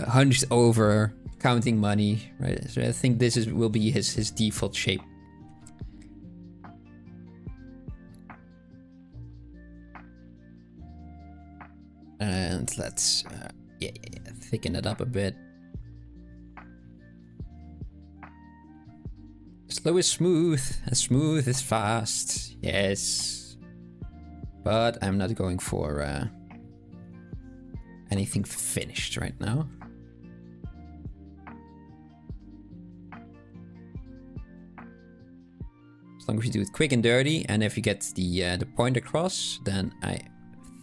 hunched over, counting money, right? So I think this will be his default shape. And let's yeah, thicken it up a bit. Slow is smooth, as smooth is fast. Yes. But I'm not going for anything finished right now. As long as you do it quick and dirty, and if you get the point across, then I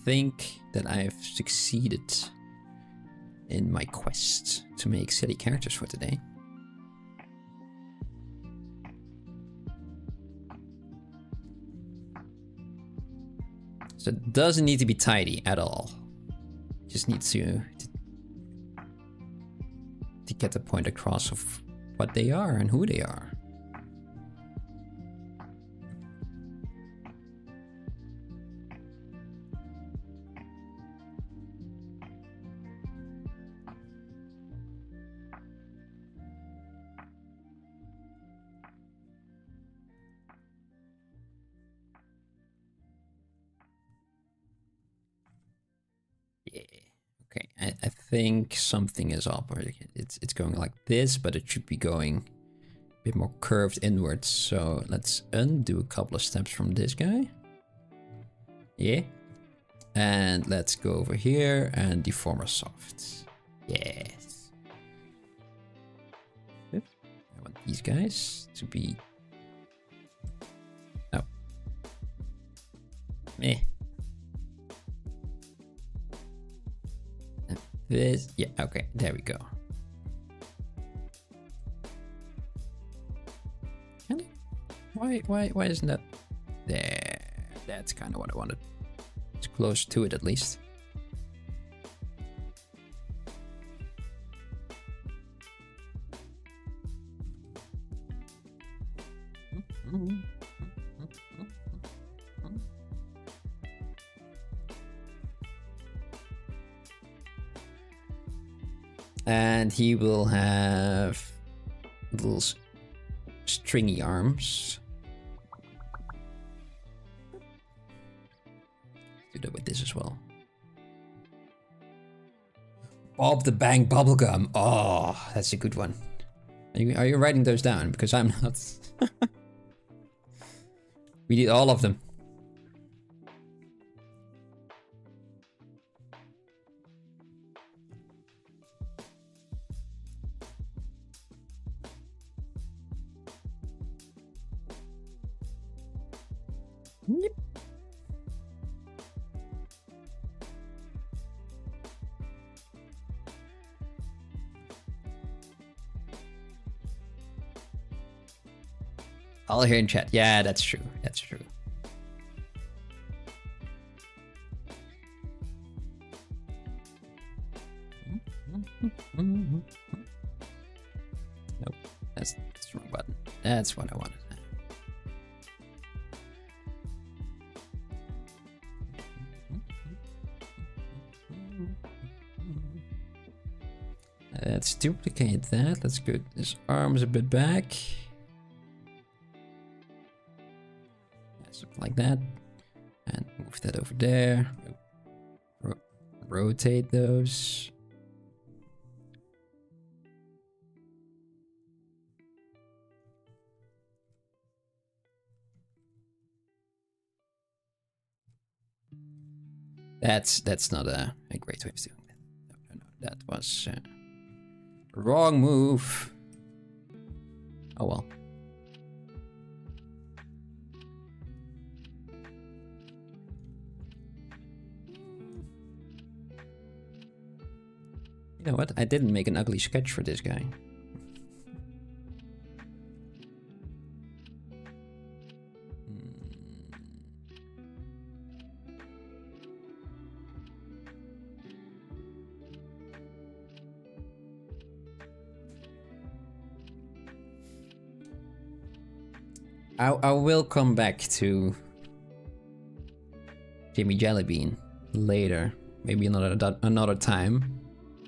think that I've succeeded in my quest to make silly characters for today. So it doesn't need to be tidy at all. Just need to get the point across of what they are and who they are. Okay, I think something is up. It's going like this, but it should be going a bit more curved inwards. So let's undo a couple of steps from this guy. Yeah. And let's go over here and deform our soft. Yes. Good. I want these guys to be... Oh. Meh. This, yeah, okay, there we go. Why isn't that there? That's kind of what I wanted. It's close to it at least. And he will have little stringy arms. Do that with this as well. Bob the Bang Bubblegum. Oh, that's a good one. Are you writing those down? Because I'm not. We did all of them. Yep. All here in chat. Yeah, that's true. That's true. Nope, that's the wrong button. That's what I wanted. Let's duplicate that. Let's go his arms a bit back. Something like that. And move that over there. Rotate those. That's not a great way of doing that. No, that was wrong move. Oh well. You know what? I didn't make an ugly sketch for this guy. I will come back to Jimmy Jellybean later, maybe another time.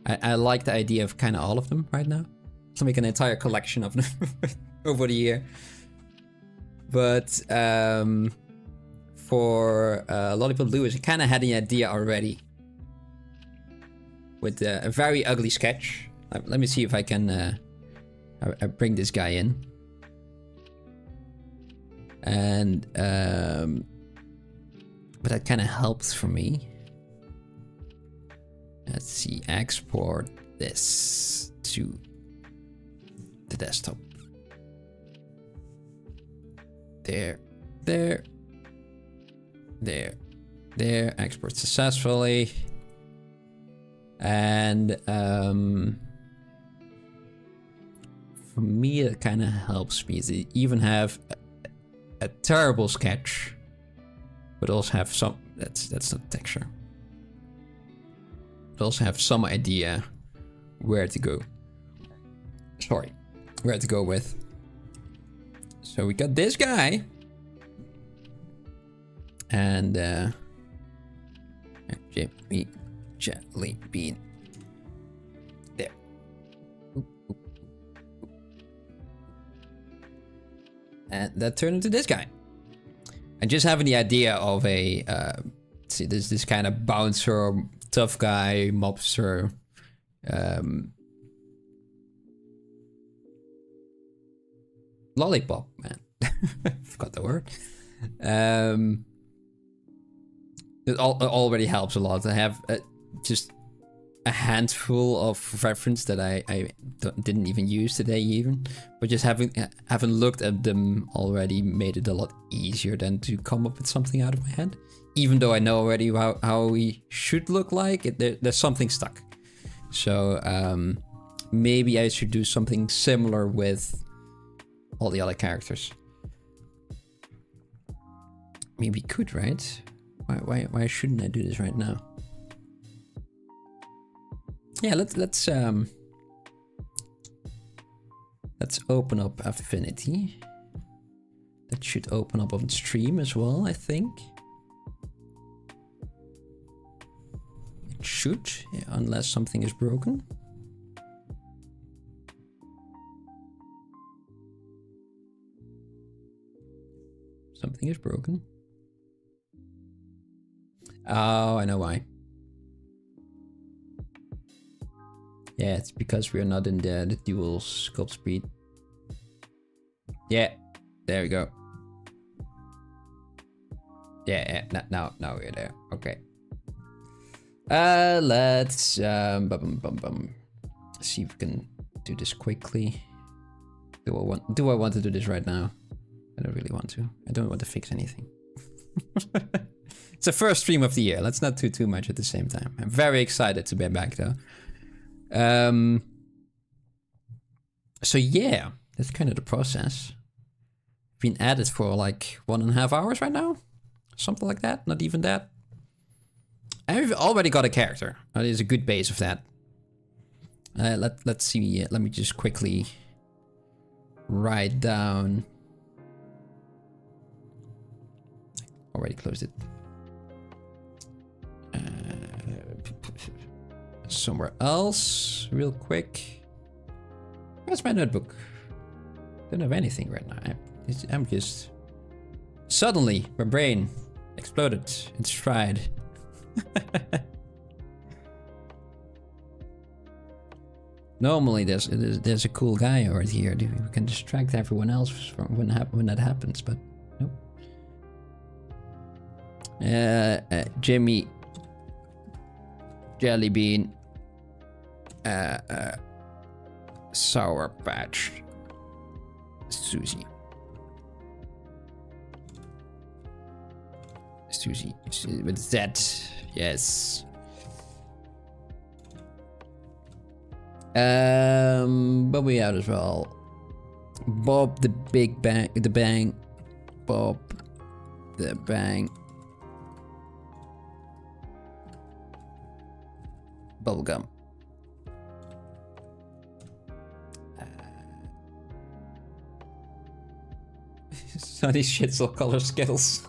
I like the idea of kind of all of them right now. To make an entire collection of them over the year. But for Lollipop Lewis, I kind of had an idea already. With a very ugly sketch. Let me see if I can bring this guy in. And but that kind of helps for me. Let's see, export this to the desktop. There, export successfully. And for me, it kind of helps me to even have a terrible sketch, but also have some, that's not texture. But also have some idea where to go. Sorry, where to go with. So we got this guy. And Jimmy Jellybean. There. And that turned into this guy. And just having the idea of a see, this kind of bouncer, tough guy, mobster, lollipop, man. Forgot the word. It already helps a lot to have just a handful of reference that I didn't even use today even, but just having looked at them already made it a lot easier than to come up with something out of my head. Even though I know already how we should look like, there's something stuck. So maybe I should do something similar with all the other characters. Maybe could, right? Why shouldn't I do this right now? Yeah, let's open up Affinity. That should open up on stream as well, I think. It should, yeah, unless something is broken. Something is broken. Oh, I know why. Yeah, it's because we are not in the dual sculpt speed. Yeah, there we go. Yeah, now we're there. Okay. Let's see if we can do this quickly. Do I want to do this right now? I don't really want to. I don't want to fix anything. It's the first stream of the year. Let's not do too much at the same time. I'm very excited to be back though. So yeah, that's kind of the process. Been at it for like 1.5 hours right now. Something like that, not even that. I've already got a character. That is a good base of that. Let's see. Let me just quickly write down. Already closed it. Somewhere else, real quick. Where's my notebook? Don't have anything right now. I'm just suddenly my brain exploded. It's fried. Normally there's a cool guy over here. We can distract everyone else from when that happens, but nope. Jimmy, Jelly Bean, Sour Patch, Susie, with Z, yes. Bobby out as well. Bob the Bang, Bob the Bang. Bubblegum. Sonny Schitzel color Skittles.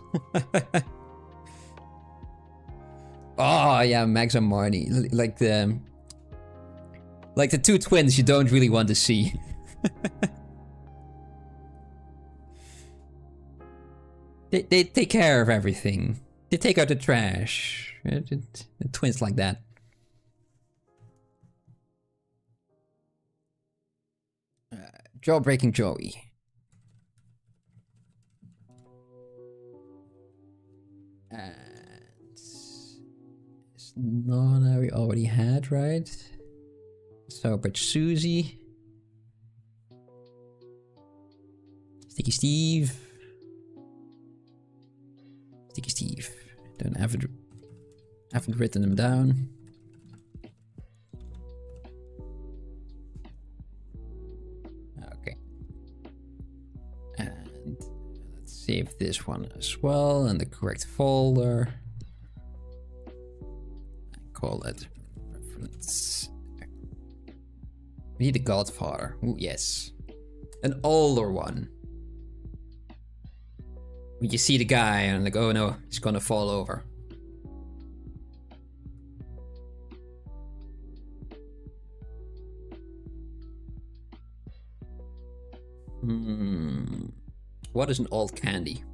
Oh yeah, Max and Marty. Like the two twins you don't really want to see. They take care of everything. They take out the trash. The twins like that. Jawbreaking Joey. And Nana we already had, right? So, but Susie. Sticky Steve. Sticky Steve. Haven't written them down. Okay. And let's save this one as well in the correct folder. Call it reference. We need a Godfather. Ooh, yes. An older one. When you see the guy and like, oh no, he's gonna fall over. What is an old candy?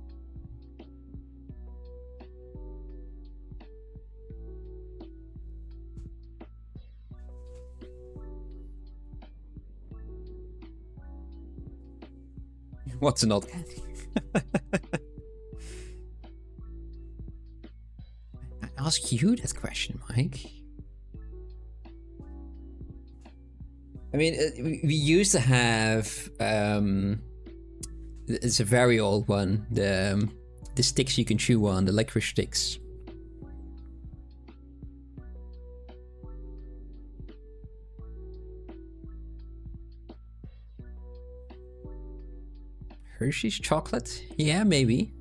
What's an old candy? I ask you that question, Mike. I mean, we used to have it's a very old one. The sticks you can chew on, the licorice sticks. Hershey's chocolate? Yeah, maybe.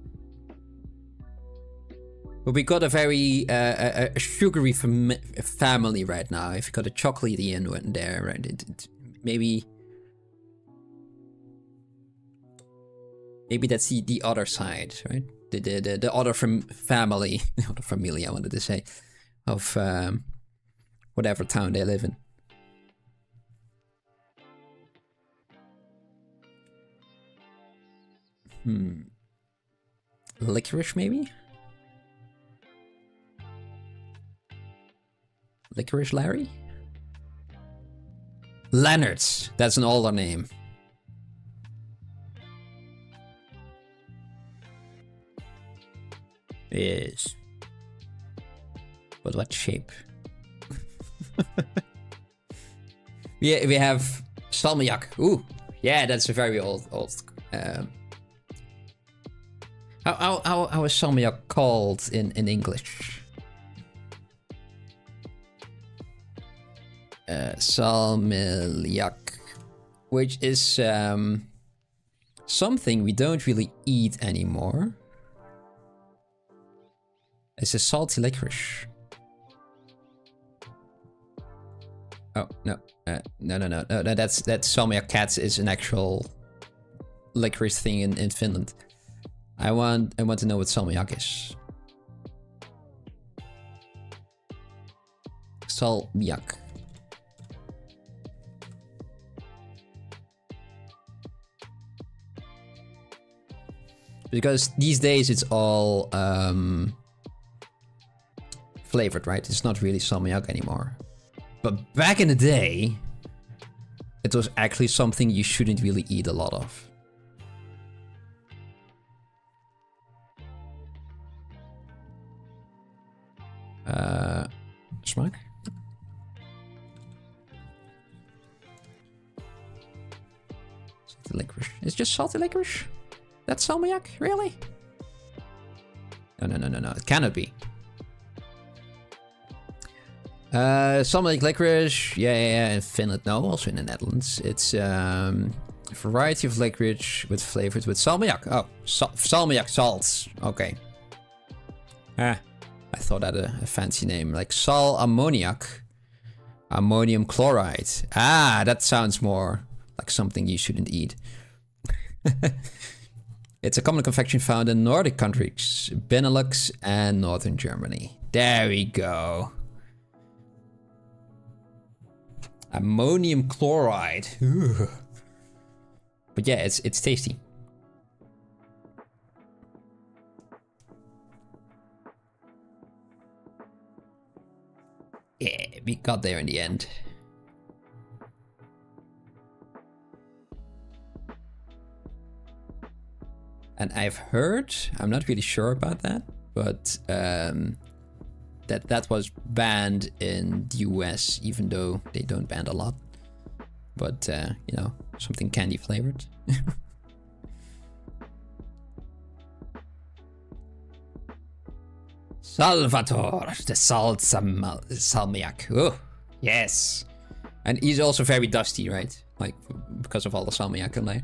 But we got a very a sugary family right now. If you got a chocolatey in there, right? Maybe that's the other side, right? The other family, other family. I wanted to say, of whatever town they live in. Licorice, maybe? Licorice Larry? Leonard's. That's an older name. Yes. But what shape? Yeah, we have salmiak. Ooh, yeah, that's a very old. How is salmiak called in English? Salmiak, which is something we don't really eat anymore. It's a salty licorice. Oh no, no. That's salmiak cats is an actual licorice thing in Finland. I want to know what salmiak is. Salmiak. Because these days it's all flavored, right? It's not really salmiak anymore. But back in the day, it was actually something you shouldn't really eat a lot of. Smaak? Salty licorice. It's just salty licorice? That's salmiak? Really? No. It cannot be. Salmiak licorice. Yeah. In Finland. No, also in the Netherlands. It's a variety of licorice flavored with salmiak. Oh, salmiak salts. Okay. I thought that a fancy name, like sal ammoniac, ammonium chloride. That sounds more like something you shouldn't eat. It's a common confection found in Nordic countries, Benelux and Northern Germany. There we go. Ammonium chloride. Ugh. But yeah, it's tasty. Yeah, we got there in the end. And I've heard, I'm not really sure about that, but that was banned in the US, even though they don't ban a lot. But, you know, something candy flavored. Salvatore, the salt salmiak. Oh, yes. And he's also very dusty, right? Like, because of all the salmiak in there.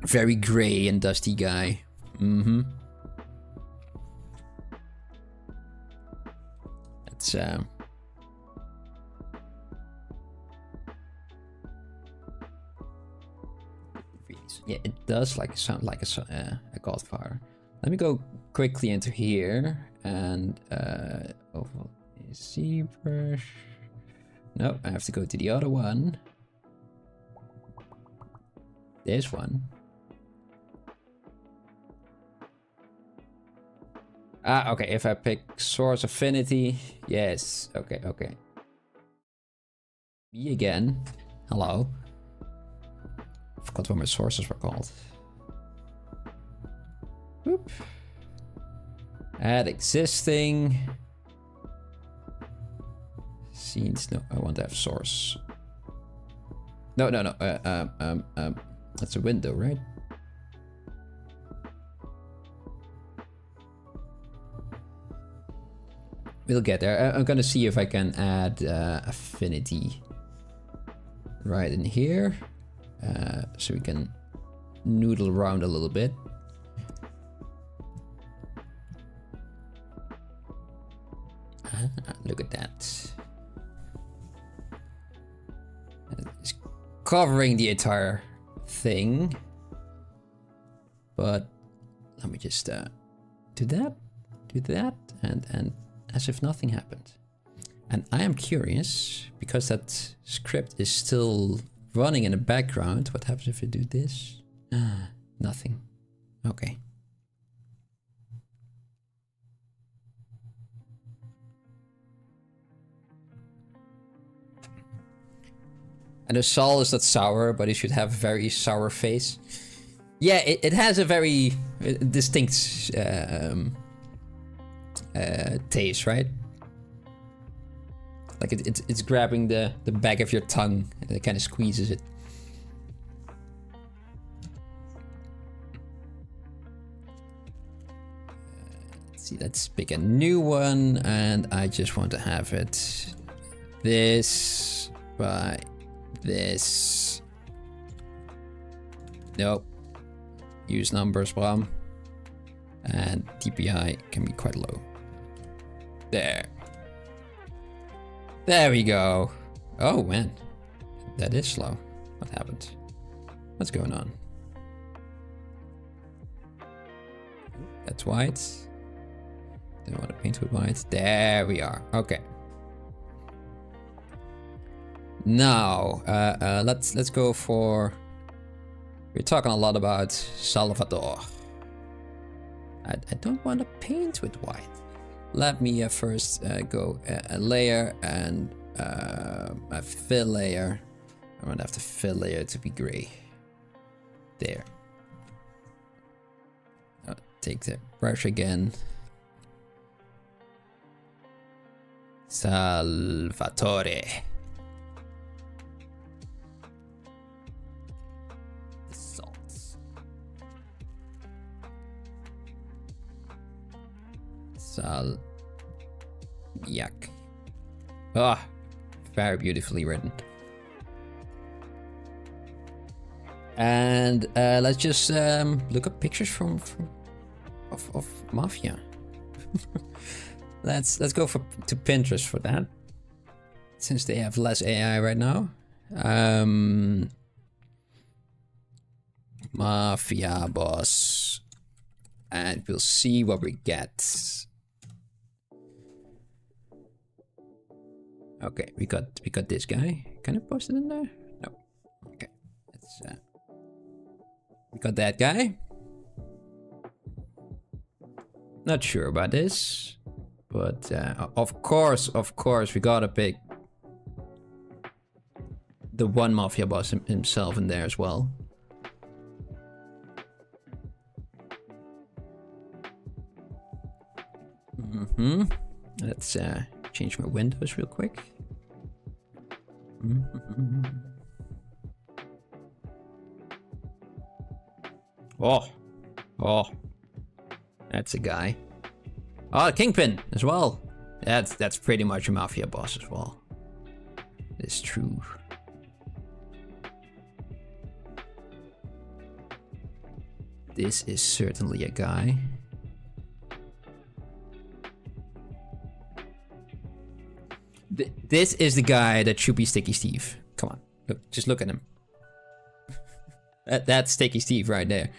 Very gray and dusty guy. Mm-hmm. It's, yeah, it does sound like a Godfather. Let me go quickly into here and ZBrush. No, I have to go to the other one. This one. Okay, if I pick source affinity, yes, okay. Me again, hello. I forgot what my sources were called. Whoop. Add existing. Scenes, no, I want to have source. No, that's a window, right? We'll get there. I'm gonna see if I can add affinity right in here, so we can noodle around a little bit. Look at that. It's covering the entire thing. But let me just do that, and as if nothing happened. And I am curious, because that script is still running in the background, what happens if you do this? Nothing. Okay. And the Sol is not sour, but it should have a very sour face. Yeah, it has a very distinct taste, right? Like it's grabbing the back of your tongue and it kind of squeezes it. Let's see, let's pick a new one, and I just want to have it this by this. Nope. Use numbers, Bram. And DPI can be quite low. There. There we go. Oh man, that is slow. What happened? What's going on? That's white. Don't want to paint with white. There we are. Okay. Now, let's go for. We're talking a lot about Salvador. I don't want to paint with white. Let me first go a layer and a fill layer. I'm gonna have the fill layer to be gray. There. I'll take the brush again. Salvatore. The salts. Yuck. Ah, very beautifully written. And let's just look up pictures of Mafia. let's go to Pinterest for that, since they have less AI right now. Mafia boss, and we'll see what we get. Okay, we got this guy. Can I post it in there? No. Okay, let's. We got that guy. Not sure about this, but of course, we gotta pick the one Mafia boss himself in there as well. Let's change my windows real quick. Oh, that's a guy. Oh, Kingpin as well. That's pretty much a Mafia boss as well. It's true. This is certainly a guy. This is the guy that should be Sticky Steve. Come on, look, just look at him. That's Sticky Steve right there.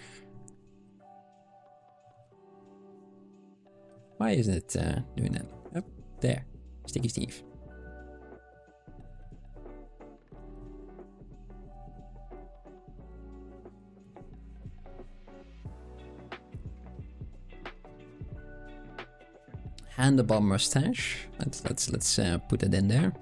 Why isn't it doing that? Oh, there, Sticky Steve. Handlebar mustache. Let's put it in there.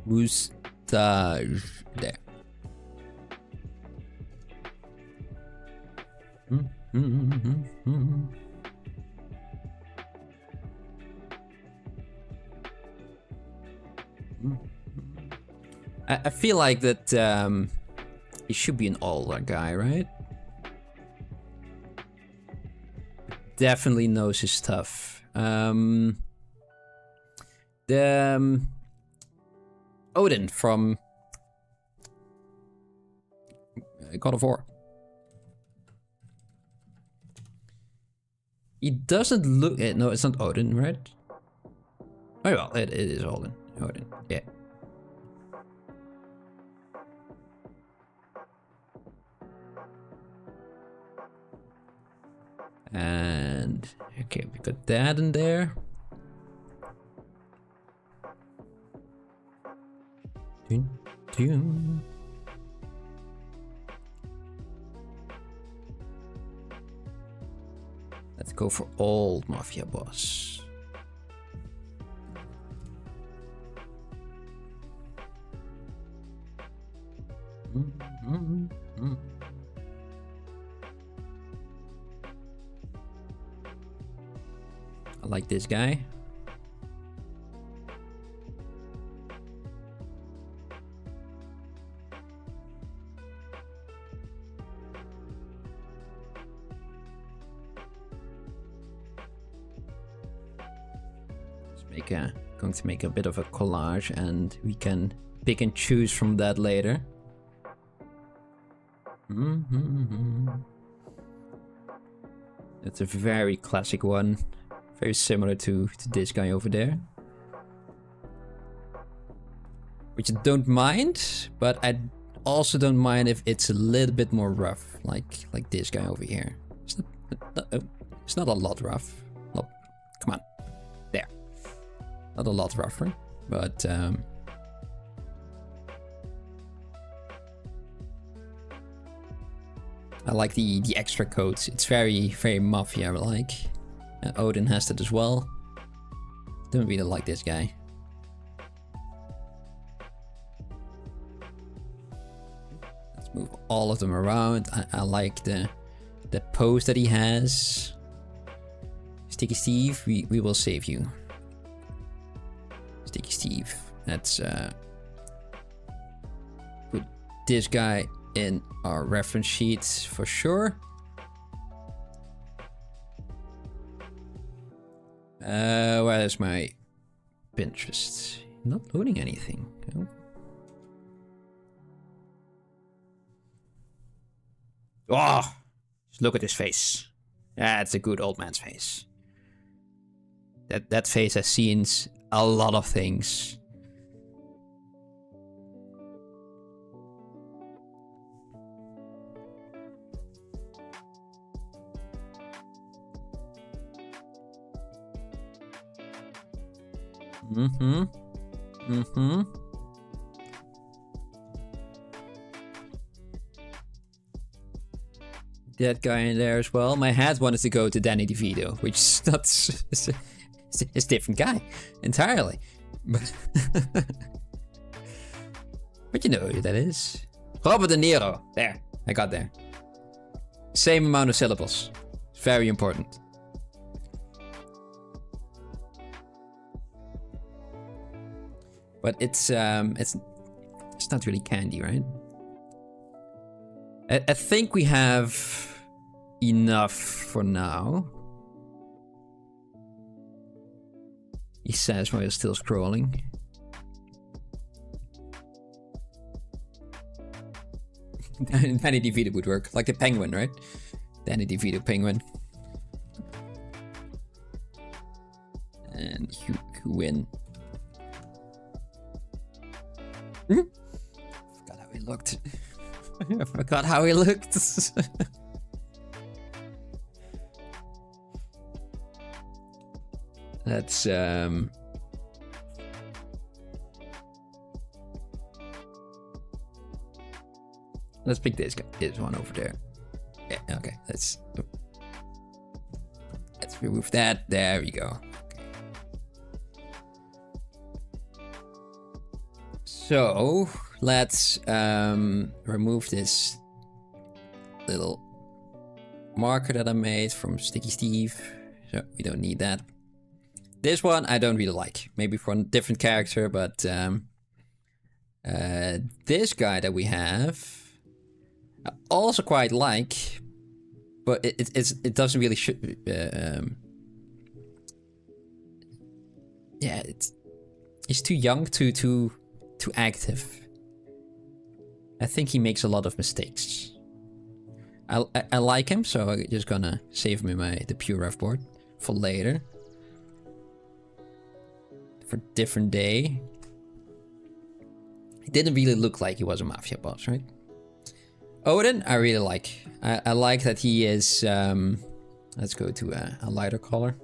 Mustache there. I feel like that he should be an older guy, right? Definitely knows his stuff. Odin from God of War. He doesn't look... no, it's not Odin, right? Oh, well, it is Odin. Odin, yeah. And... okay, we got that in there. Dun, dun. Let's go for old Mafia boss. I like this guy. Going to make a bit of a collage, and we can pick and choose from that later. That's a very classic one, very similar to this guy over there, which I don't mind, but I also don't mind if it's a little bit more rough, like this guy over here. It's not a lot rough. Look, come on. There. Not a lot rougher, but I like the extra coats. It's very, very Mafia-like. Odin has that as well. Don't really like this guy. Let's move all of them around. I like the pose that he has. Sticky Steve, we will save you. Sticky Steve. Let's put this guy in our reference sheets for sure. Where's my Pinterest? Not loading anything. Oh. Oh, just look at his face. That's a good old man's face. That face has seen a lot of things. That guy in there as well. My hat wanted to go to Danny DeVito, which is not... it's a different guy entirely. But, but you know who that is. Robert De Niro. There, I got there. Same amount of syllables. Very important. But it's not really candy, right? I think we have enough for now. He says while you're still scrolling. Danny DeVito would work, like the penguin, right? Danny DeVito penguin. And Hugh win. Forgot how he looked. I forgot how he looked. Let's pick this guy. This one over there. Yeah, okay. Let's remove that. There we go. Okay. So let's remove this little marker that I made from Sticky Steve. So we don't need that. This one I don't really like. Maybe for a different character, but this guy that we have, I also quite like, but it doesn't really yeah, he's too young, too active. I think he makes a lot of mistakes. I like him, so I'm just gonna save me the pure ref board for later. For different day. He didn't really look like he was a mafia boss, right? Odin, I really like. I like that he is. Let's go to a lighter color.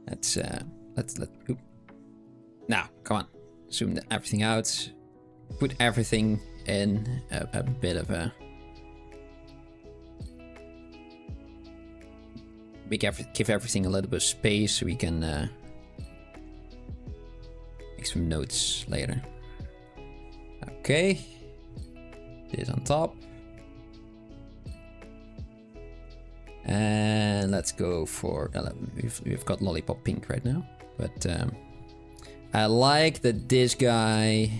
Let's oop. Now, come on, zoom everything out. Put everything in a bit of a. Give everything a little bit of space so we can make some notes later. Okay, this on top, and let's go for 11. We've got lollipop pink right now, but I like that this guy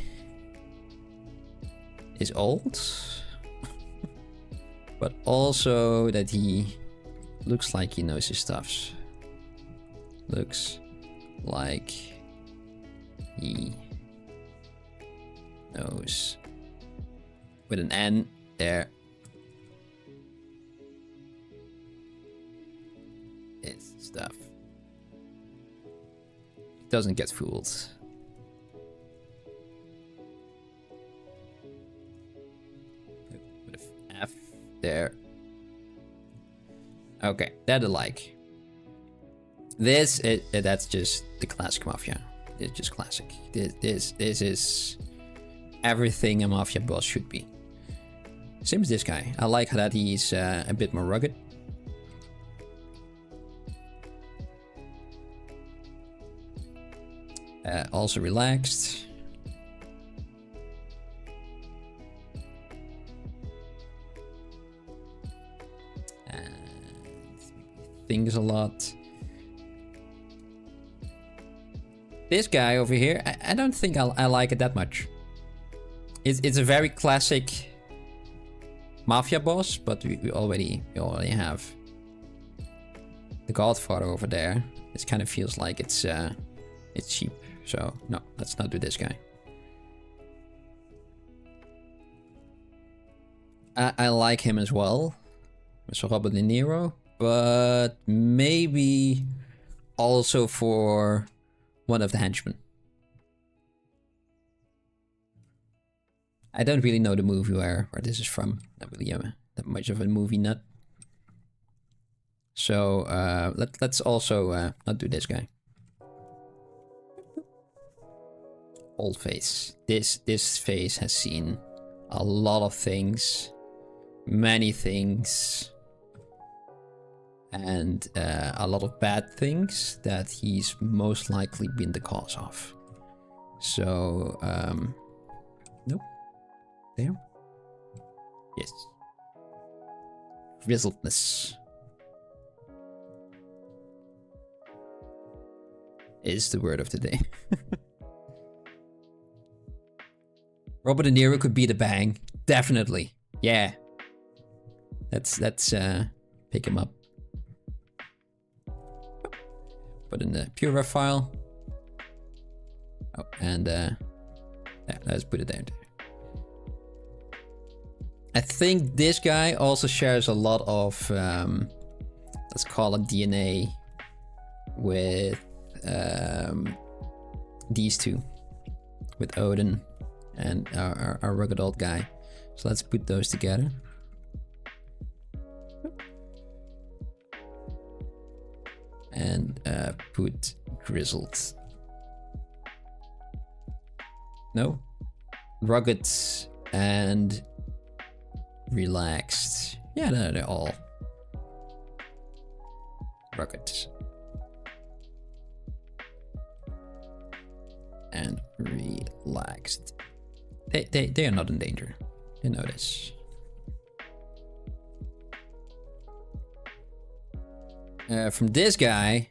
is old, but also that he looks like he knows his stuffs. Looks like he knows. With an N there. It's stuff. He doesn't get fooled. With an F there. Okay, that I like. That's just the classic mafia. It's just classic. This is everything a mafia boss should be. Same as this guy. I like that he's a bit more rugged. Also relaxed. Things a lot. This guy over here, I don't think I like it that much. It's a very classic mafia boss, but we already have the Godfather over there. It kind of feels like it's cheap. So no, let's not do this guy. I like him as well, Mr. Robert De Niro. But maybe also for one of the henchmen. I don't really know the movie where this is from. Not really that much of a movie nut. So let's also not do this guy. Old face. This face has seen a lot of things, many things. And a lot of bad things that he's most likely been the cause of. So, nope. There. Yes. Grizzledness is the word of the day. Robert De Niro could be the bang. Definitely. Yeah. Let's pick him up. Put in the pure ref file. Oh, and yeah, let's put it there. I think this guy also shares a lot of let's call it DNA with these two, with Odin and our rugged old guy. So let's put those together. And put grizzled. No. Rugged and relaxed. Yeah, no, they're all rugged. And relaxed. They are not in danger. You know this. From this guy,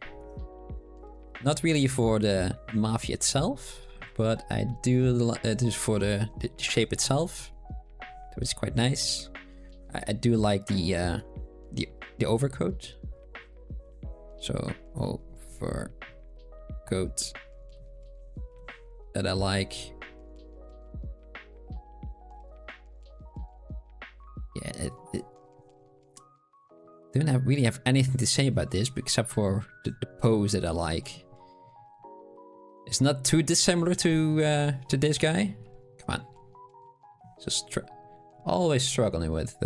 not really for the mafia itself, but I do just for the shape itself. So it's quite nice. I do like the overcoat. So overcoat that I like. Yeah, don't really have anything to say about this except for the pose that I like. It's not too dissimilar to this guy. Come on. Just always struggling with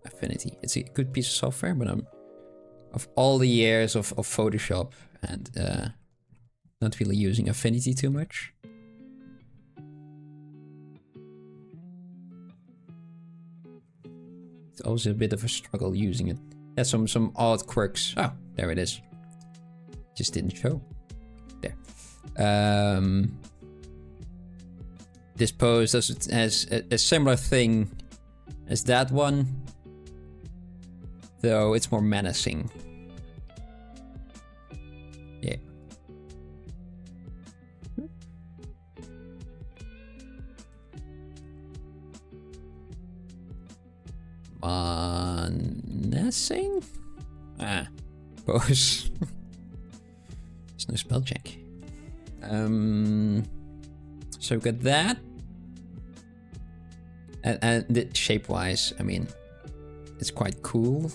Affinity. It's a good piece of software, but of all the years of Photoshop and not really using Affinity too much. It's also a bit of a struggle using it. There's some odd quirks. Oh, there it is. Just didn't show. There. This pose has a similar thing as that one, though it's more menacing. Yeah. Menacing? Ah, pose. There's no spell check. So we got that. And shape-wise, I mean, it's quite cool.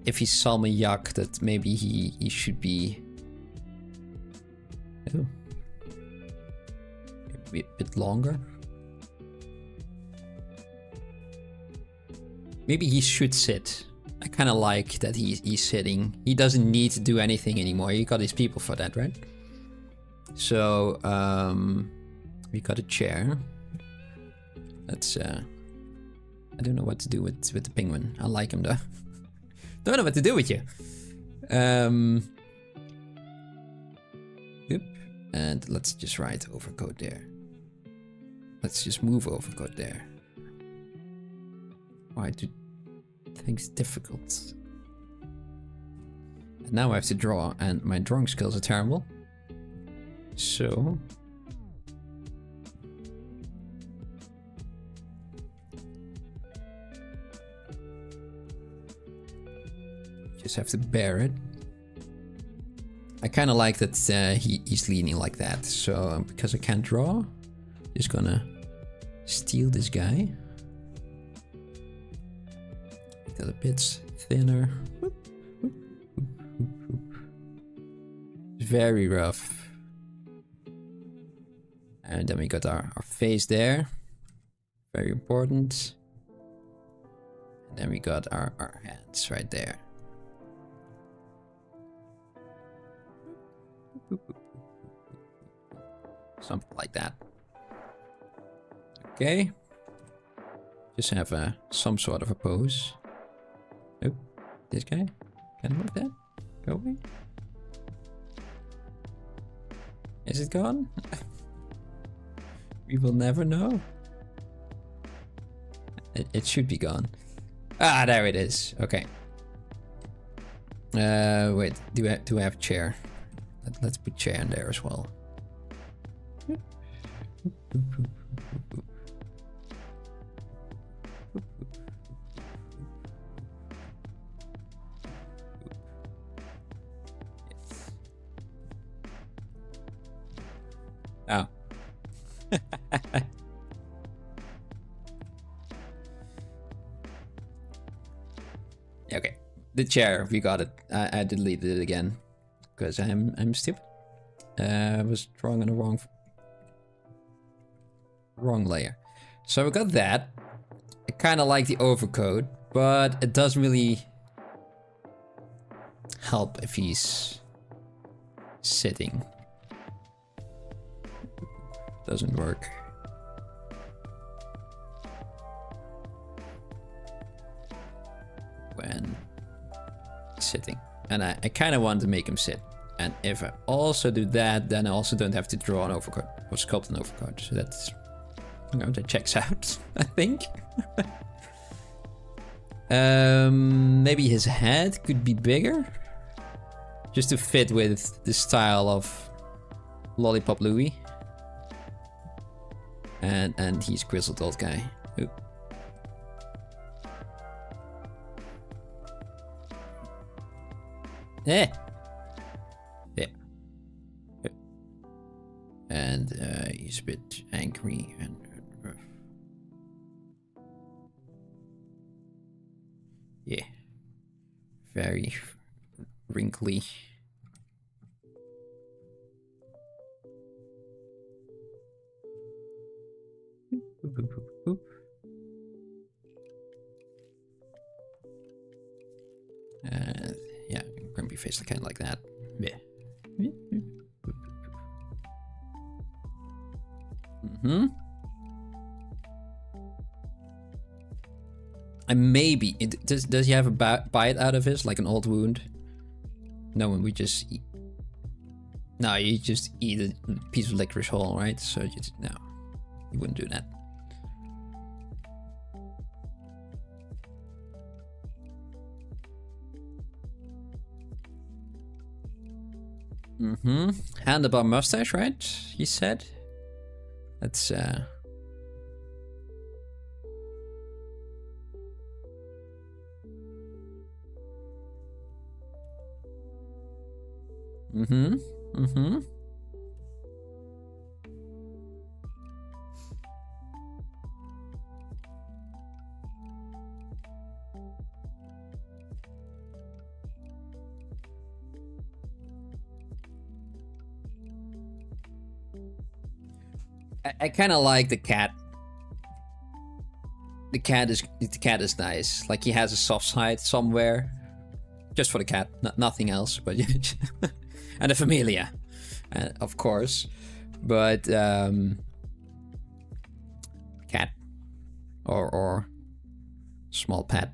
If he's Salmayak, that maybe he should be... Oh. Maybe a bit longer. Maybe he should sit. I kind of like that he's sitting. He doesn't need to do anything anymore. You got his people for that, right? So, we got a chair. That's, I don't know what to do with the penguin. I like him though. Don't know what to do with you. Yep. And let's just write overcoat there. Let's just move overcoat there. Why do things difficult? And now I have to draw, and my drawing skills are terrible. So just have to bear it. I kind of like that he's leaning like that. So because I can't draw, just gonna steal this guy. Make that a bit thinner. Very rough. And then we got our face there. Very important. And then we got our hands right there. Something like that. Okay. Just have some sort of a pose. Oh, this guy. Can I move that? Go away. Is it gone? We will never know. It should be gone. Ah, there it is. Okay. Wait. Do I have chair? Let's put chair in there as well. Oh. Okay, the chair, we got it. I deleted it again because I'm stupid. I was drawing on the wrong layer. So we got that. I kind of like the overcoat, but it doesn't really help if he's sitting. Doesn't work. When sitting. And I kind of want to make him sit. And if I also do that, then I also don't have to draw an overcoat or sculpt an overcoat. So that's, you know, that checks out, I think. Maybe his head could be bigger. Just to fit with the style of Lollipop Louie. And he's grizzled old guy. Ooh. Yeah. Yeah. And he's a bit angry and very wrinkly. Yeah, grumpy face, kind of like that. Yeah. And maybe does he have a bite out of his, like an old wound? No, we just eat. No, you just eat a piece of licorice whole, right? So no, you wouldn't do that. Handlebar mustache, right? He said. That's I kind of like the cat. The cat is nice. Like he has a soft side somewhere, just for the cat, nothing else. But and the familia, of course. But cat or small pet.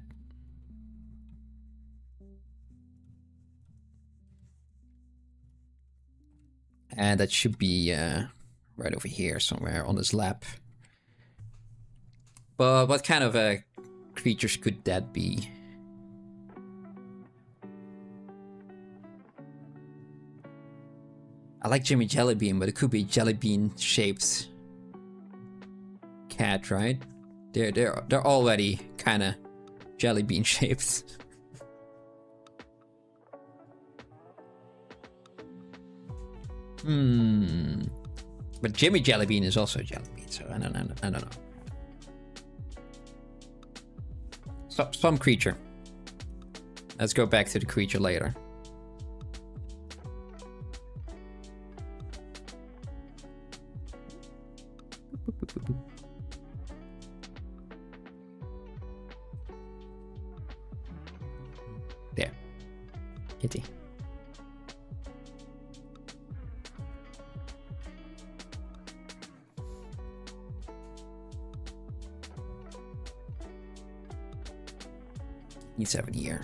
And that should be right over here somewhere on his lap. But what kind of creatures could that be? I like Jimmy Jellybean, but it could be Jellybean shaped cat, right? They're already kind of Jellybean shaped. But Jimmy Jellybean is also Jellybean, so I don't know. Some creature. Let's go back to the creature later. There. Kitty. Needs to have an ear.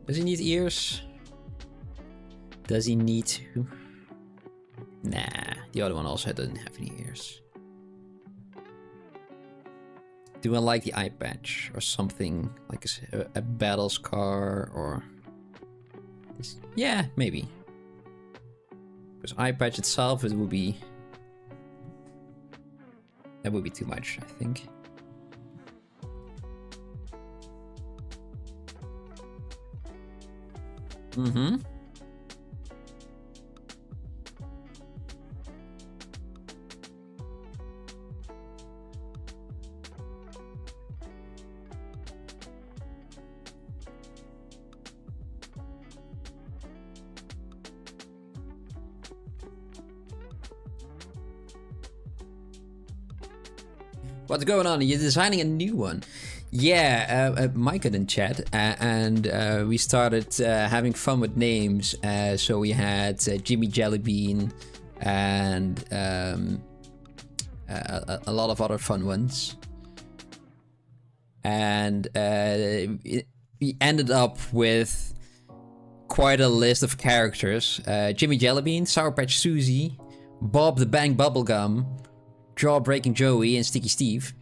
Does he need ears? Does he need to? Nah, the other one also doesn't have any ears. Do I like the eye patch or something like a battle scar or? Yeah, maybe. Because eye patch itself, that would be too much, I think. What's going on? You're designing a new one. Yeah, Mike got in chat, and we started having fun with names. So we had Jimmy Jellybean and a lot of other fun ones. And we ended up with quite a list of characters. Jimmy Jellybean, Sour Patch Susie, Bob the Bang Bubblegum, Jaw Breaking Joey, and Sticky Steve.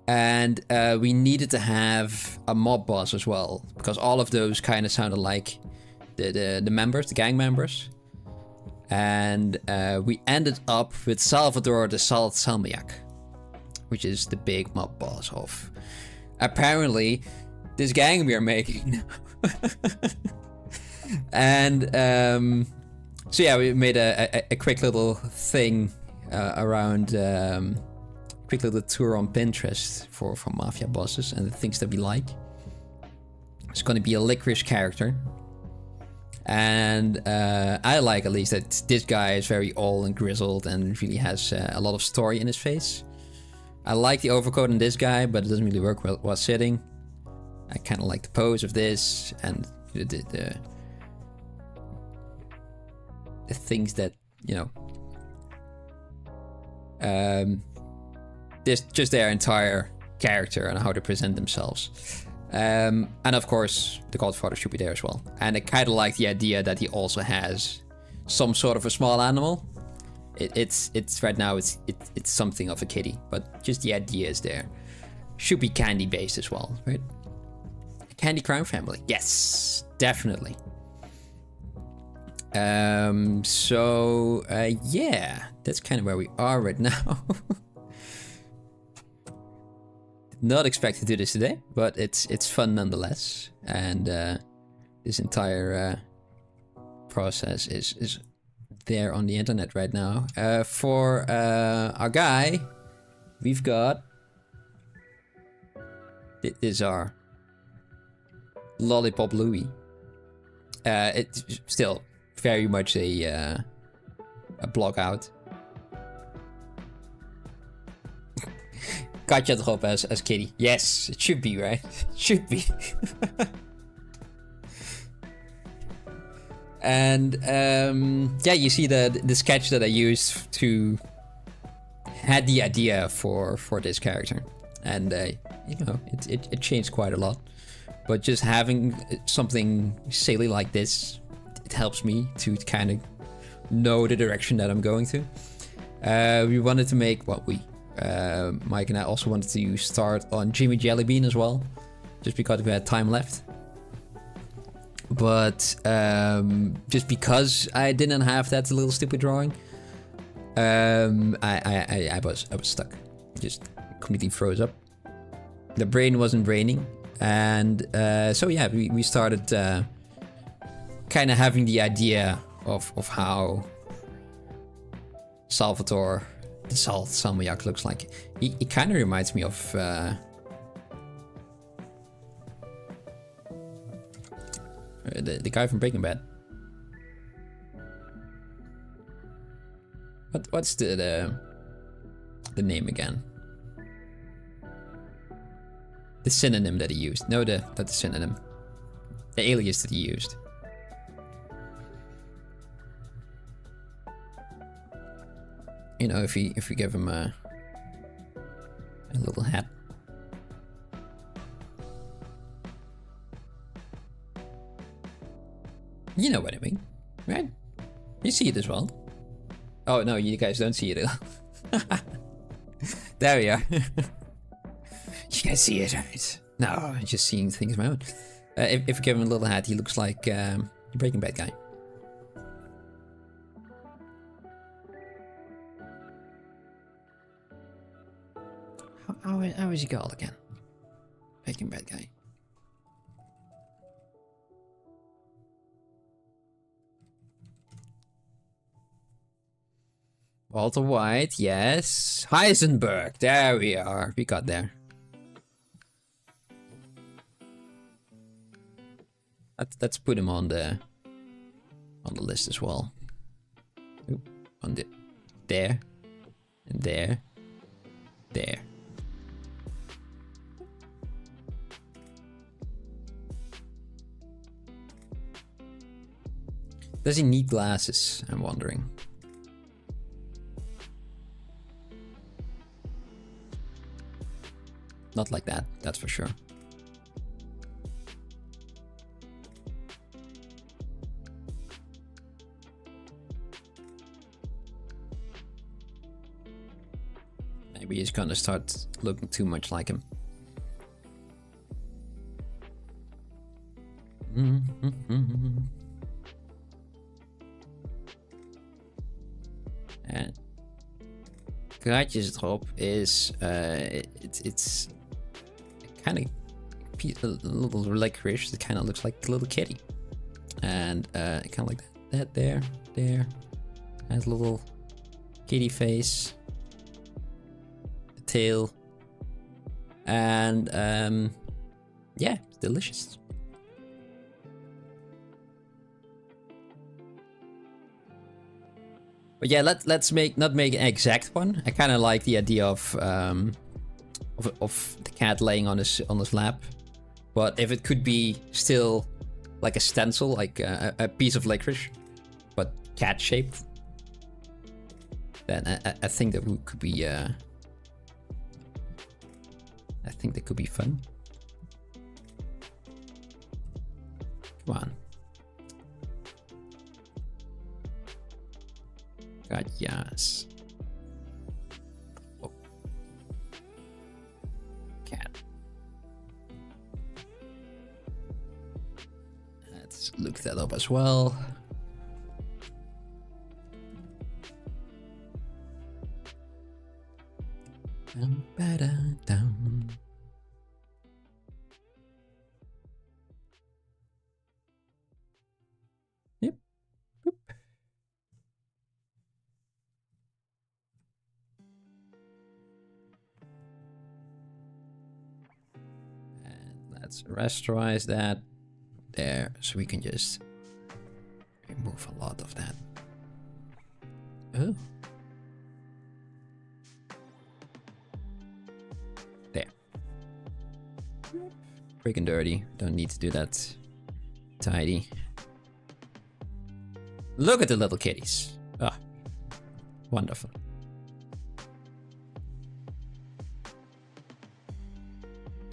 And we needed to have a mob boss as well, because all of those kind of sounded like the members, the gang members. And we ended up with Salvador the Salt Salmiak, which is the big mob boss of apparently this gang we are making. And so yeah, we made a quick little thing around quick little tour on Pinterest for mafia bosses and the things that we like. It's going to be a licorice character. And I like at least that this guy is very old and grizzled and really has a lot of story in his face. I like the overcoat on this guy, but it doesn't really work well while sitting. I kind of like the pose of this and the things that, you know, this just their entire character and how they present themselves. And of course, the Godfather should be there as well. And I kind of like the idea that he also has some sort of a small animal. It's right now it's something of a kitty, but just the idea is there. Should be candy based as well, right? Candy crime family, yes, definitely. So yeah, that's kind of where we are right now. Not expect to do this today, but it's fun nonetheless. And this entire process is there on the internet right now. For our guy, we've got this is our Lollipop Louie. It's still very much a block out. Katja erop as kitty. Yes, it should be, right? It should be. And yeah, you see the sketch that I used to had the idea for this character, and you know, it changed quite a lot. But just having something silly like this, it helps me to kind of know the direction that I'm going to. We wanted to make what Mike and I also wanted to start on Jimmy Jellybean as well, just because we had time left. But just because I didn't have that little stupid drawing, I was stuck. Just completely froze up. The brain wasn't braining, and so yeah, we started kind of having the idea of how Salvatore the Salt Salmiak looks like. He kind of reminds me of the guy from Breaking Bad. What's the name again? The synonym that he used. No, not the synonym. The alias that he used. You know, if we give him a little hat. You know what I mean, right? You see it as well. Oh no, you guys don't see it. There we are. You guys see it, right? No, I'm just seeing things of my own. If we give him a little hat, he looks like the Breaking Bad guy. How is he called again? Breaking Bad guy. Walter White, yes. Heisenberg, there we are. We got there. Let's put him on the list as well. Oop, on the there, and there, there. Does he need glasses? I'm wondering. Not like that, that's for sure. Maybe he's gonna start looking too much like him. En gaatjes erop is it's kind of a little licorice. It kind of looks like a little kitty, and kind of like that there has a little kitty face, the tail, and yeah, it's delicious. But yeah, let's not make an exact one. I kind of like the idea of the cat laying on his lap. But if it could be still like a stencil, like a piece of licorice, but cat shaped, then I think that could be. I think that could be fun. Come on. God, yes. Oh. Cat. Let's look that up as well. Dum. Yep. Boop. And let's rasterize that there, so we can just remove a lot of that. Oh. There. Quick and dirty. Don't need to do that. Tidy. Look at the little kitties. Ah, wonderful.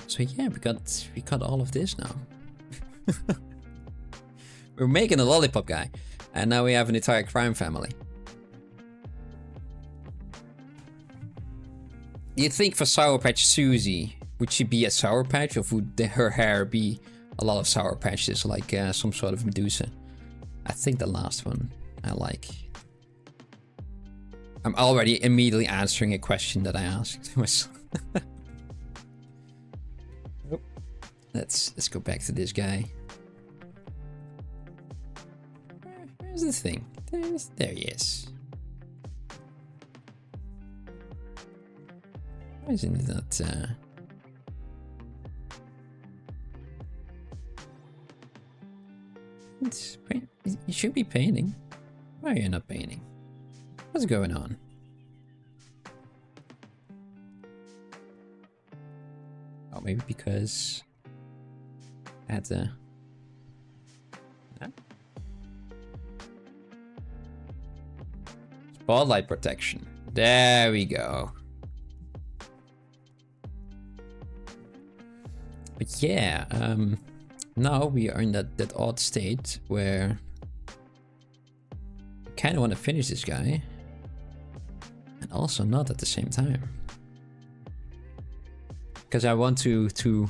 So yeah, we got all of this now. We're making a lollipop guy, and now we have an entire crime family. You'd think for Sour Patch Susie, would she be a Sour Patch, or would her hair be a lot of Sour Patches, like some sort of Medusa? I think the last one I like. I'm already immediately answering a question that I asked myself. Let's go back to this guy. Where's the thing? There he is. Why isn't it not? You should be painting. Why are you not painting? What's going on? Oh, maybe because I had to. Spotlight protection. There we go. But yeah, now we are in that odd state where I kind of want to finish this guy, and also not at the same time, because I want to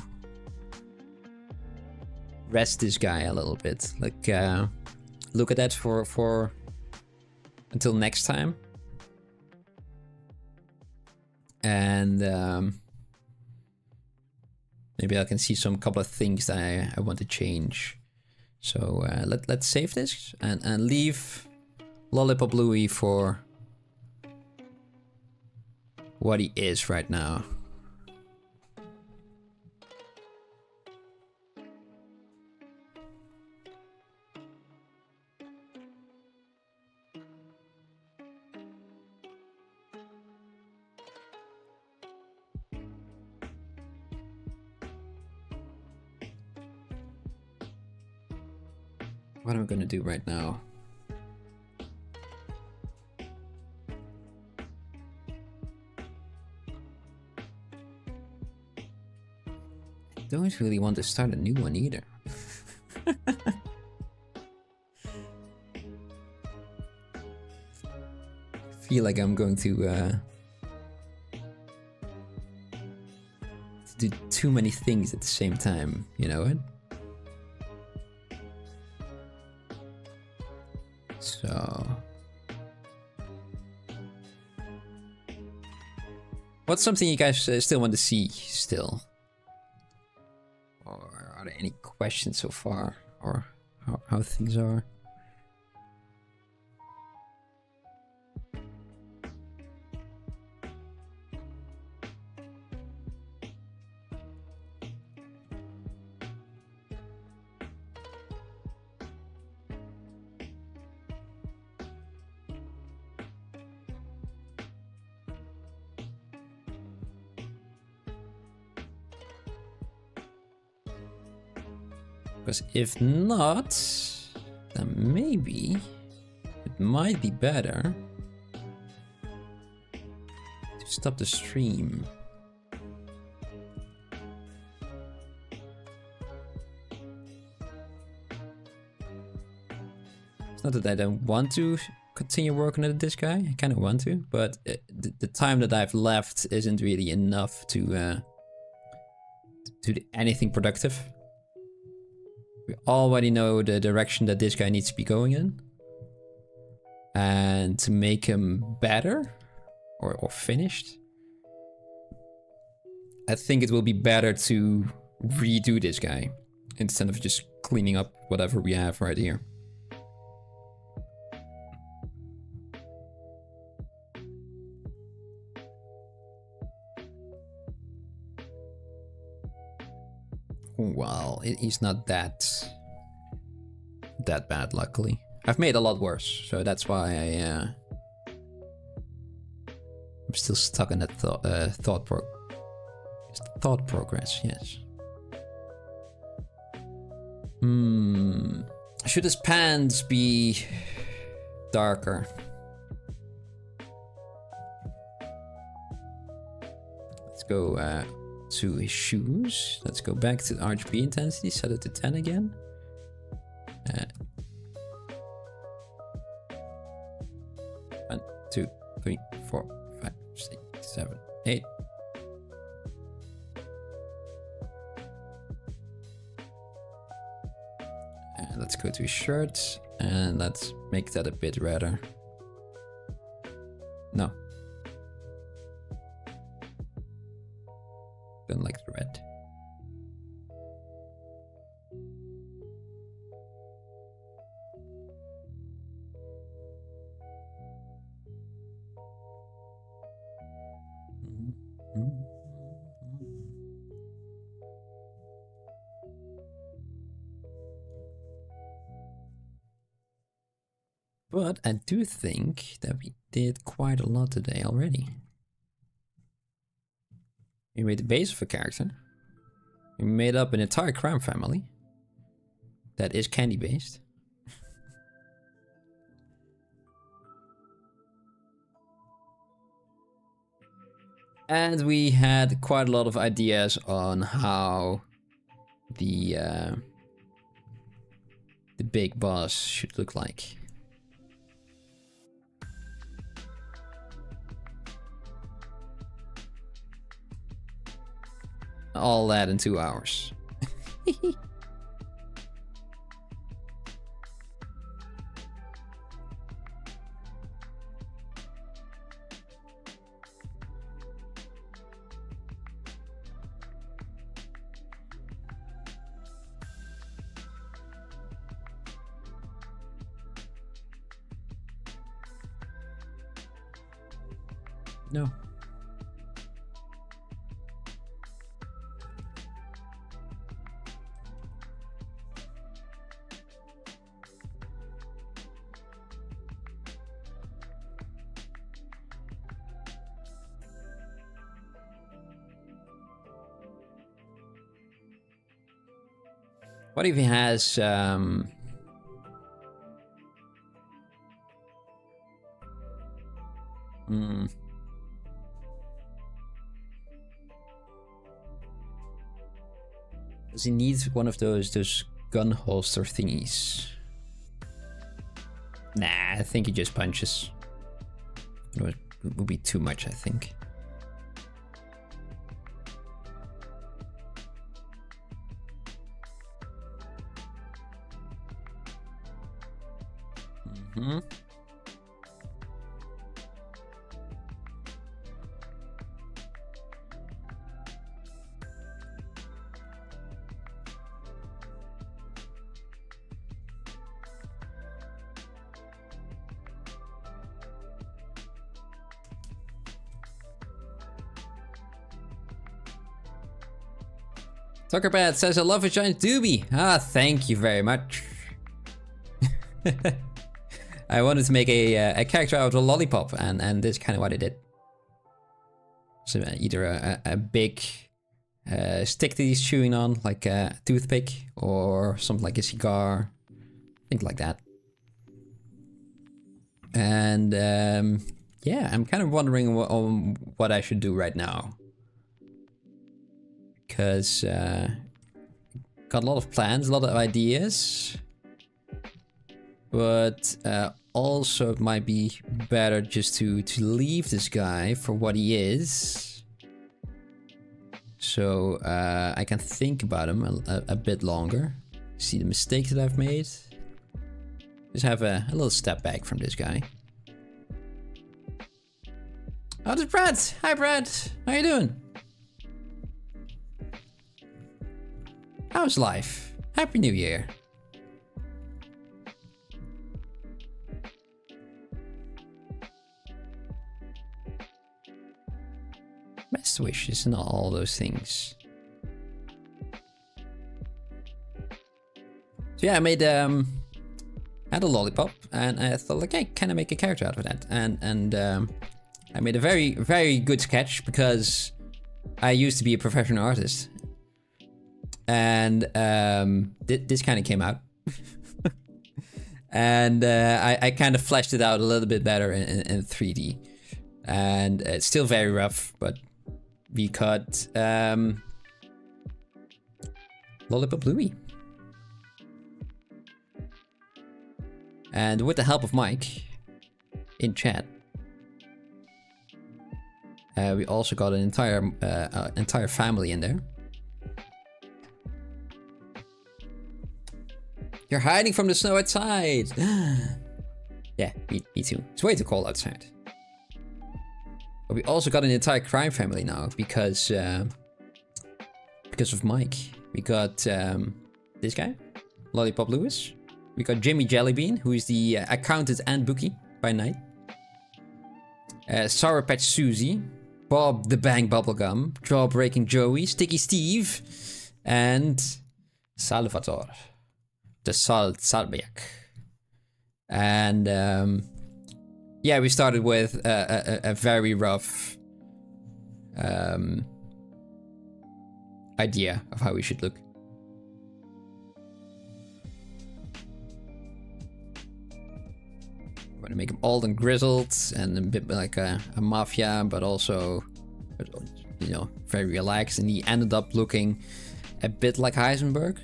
rest this guy a little bit, like look at that for until next time, and maybe I can see some couple of things that I want to change. So let's save this and leave Lollipop Louie for what he is right now. What am I gonna do right now? I don't really want to start a new one either. I feel like I'm going to do too many things at the same time, you know what? So, what's something you guys still want to see still? Or are there any questions so far? Or how things are? Because if not, then maybe it might be better to stop the stream. It's not that I don't want to continue working at this guy. I kind of want to, but the time that I've left isn't really enough to do anything productive. We already know the direction that this guy needs to be going in. And to make him better or finished, I think it will be better to redo this guy instead of just cleaning up whatever we have right here. Well, he's not that bad, luckily. I've made a lot worse, so that's why I'm still stuck in that thought progress. Yes. Should his pants be darker? Let's go to his shoes. Let's go back to RGB intensity, set it to 10 again. 1, 2, 3, 4, 5, 6, 7, 8. And let's go to his shirt and let's make that a bit redder. No. Don't like the red. But I do think that we did quite a lot today already. We made the base of a character. We made up an entire crime family that is candy based. And we had quite a lot of ideas on how the big boss should look like. All that in 2 hours. No. What if he has does he need one of those gun holster thingies? Nah, I think he just punches. It would be too much, I think. Tuckerpad says, I love a giant doobie. Ah, thank you very much. I wanted to make a character out of a lollipop, and this is kind of what I did. So either a big stick that he's chewing on, like a toothpick or something like a cigar, things like that. And yeah, I'm kind of wondering what I should do right now. Because got a lot of plans, a lot of ideas. But also it might be better just to leave this guy for what he is. So I can think about him a bit longer. See the mistakes that I've made. Just have a little step back from this guy. Oh, there's Brad! Hi Brad! How you doing? How's life? Happy New Year! Best wishes and all those things. So yeah, I made had a lollipop, and I thought like I kind of make a character out of that, and I made a very, very good sketch because I used to be a professional artist, and this kind of came out, and I kind of fleshed it out a little bit better in 3D, and it's still very rough, but we cut Lollipop Louie. And with the help of Mike in chat, we also got an entire family in there. You're hiding from the snow outside. Yeah, me too. It's way too cold outside. But we also got an entire crime family now because of Mike. We got this guy, Lollipop Lewis. We got Jimmy Jellybean, who is the accountant and bookie by night. Sour Patch Susie, Bob the Bang Bubblegum, Jawbreaking Joey, Sticky Steve, and Salvatore, the Salmiak. And yeah, we started with a very rough idea of how we should look. Want to make him old and grizzled and a bit like a mafia, but also, you know, very relaxed. And he ended up looking a bit like Heisenberg.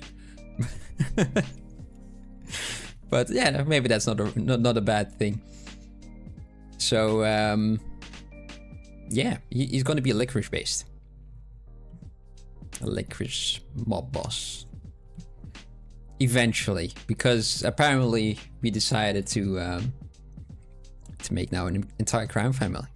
But yeah, maybe that's not a bad thing. So yeah, he's going to be a licorice based, a licorice mob boss. Eventually, because apparently we decided to make now an entire crime family.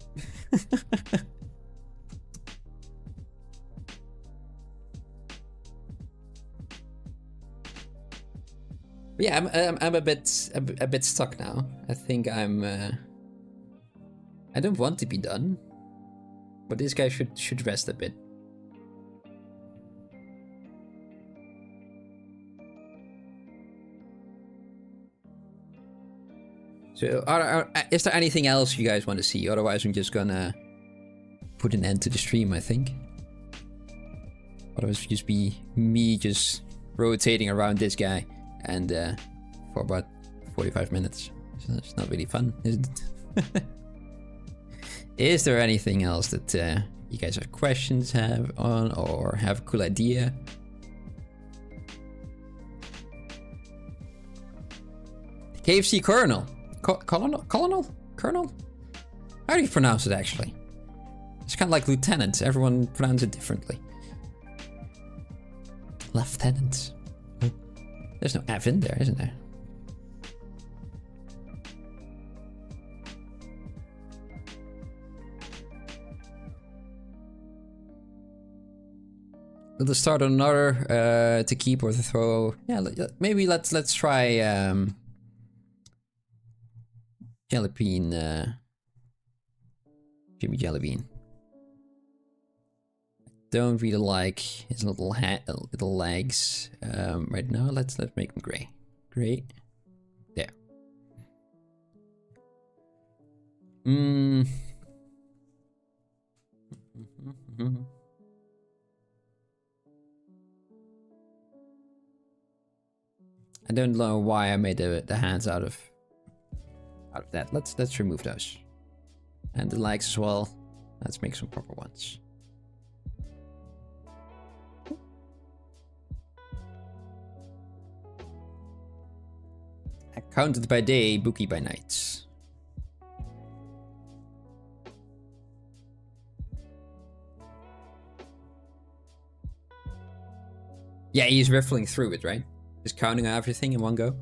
Yeah, I'm a bit stuck now. I think I don't want to be done, but this guy should rest a bit. So, is there anything else you guys want to see? Otherwise, I'm just gonna put an end to the stream, I think. Otherwise, it'll just be me just rotating around this guy and for about 45 minutes. So it's not really fun, is it? Is there anything else that you guys have questions on or have a cool idea? KFC Colonel. Colonel? How do you pronounce it actually? It's kind of like lieutenant. Everyone pronounces it differently. Lieutenant. There's no F in there, isn't there? Let's start on another to keep or to throw. Yeah, maybe let's try Jellybean, Jimmy Jellybean. Don't really like his little legs right now. Let's make him gray. Gray. There. I don't know why I made the hands out of that. Let's remove those. And the legs as well. Let's make some proper ones. Accounted by day, bookie by night. Yeah, he's riffling through it, right? Just counting everything in one go.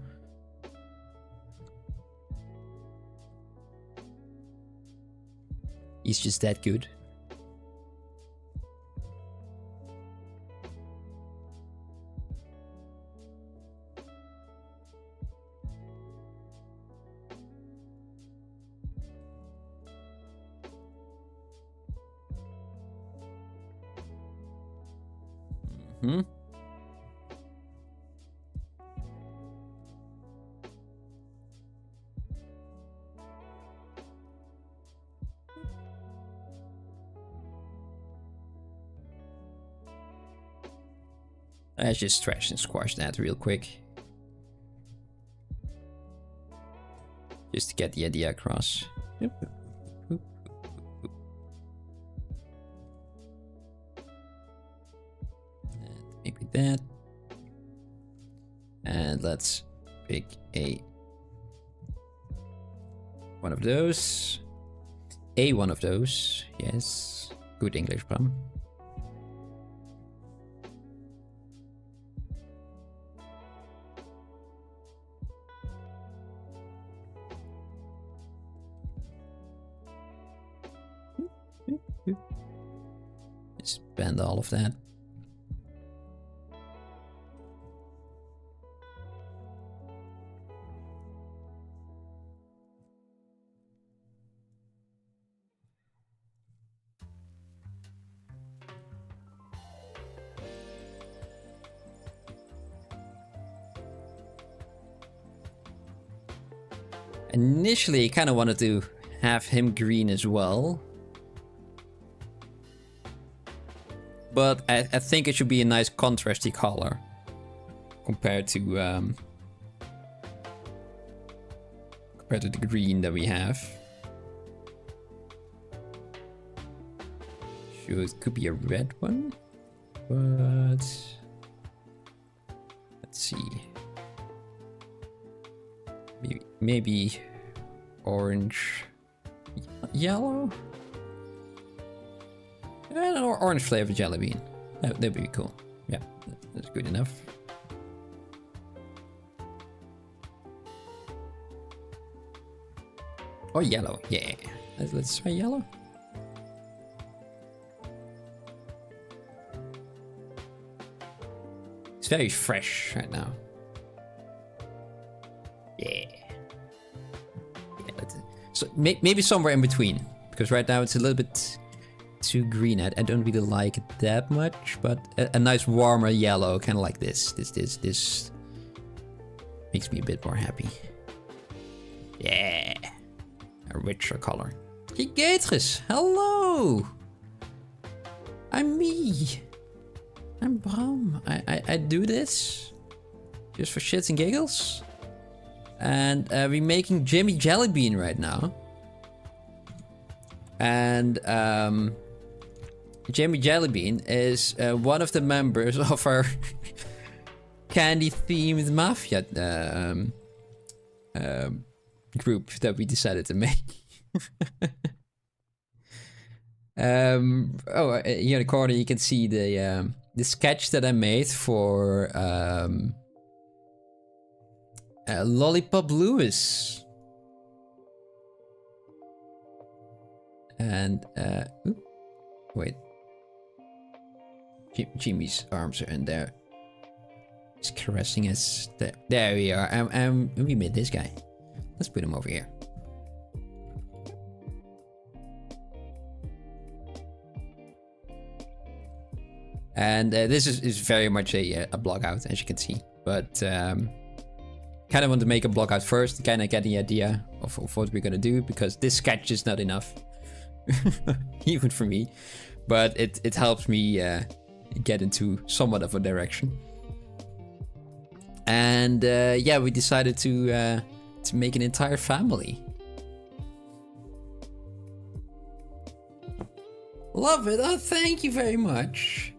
He's just that good. Hmm. Let's just stretch and squash that real quick. Just to get the idea across. And maybe that. And let's pick one of those. One of those. Yes. Good English, Pam. Just bend all of that. Initially, I kind of wanted to have him green as well. But I think it should be a nice contrasty color compared to the green that we have. Sure, it could be a red one, but let's see. Maybe orange, yellow. Or orange flavored jelly bean. That'd be cool. Yeah, that's good enough. Or yellow, yeah. Let's try yellow. It's very fresh right now. Yeah. So maybe somewhere in between, because right now it's a little bit too green. I don't really like it that much, but a nice warmer yellow, kind of like this makes me a bit more happy. Yeah, a richer color. Hey Gatrus, hello. I'm me. I'm Bram. I do this just for shits and giggles, and we're making Jimmy Jellybean right now, and Jamie Jellybean is one of the members of our candy-themed mafia group that we decided to make. Here in the corner you can see the sketch that I made for Lollipop Lewis. And wait. Jimmy's arms are in there. He's caressing us. There we are. And we made this guy. Let's put him over here. And this is very much a block out, as you can see. But kind of want to make a block out first to kind of get the idea of what we're going to do, because this sketch is not enough. Even for me. But it helps me get into somewhat of a direction. And yeah, we decided to make an entire family. Love it. Oh, thank you very much.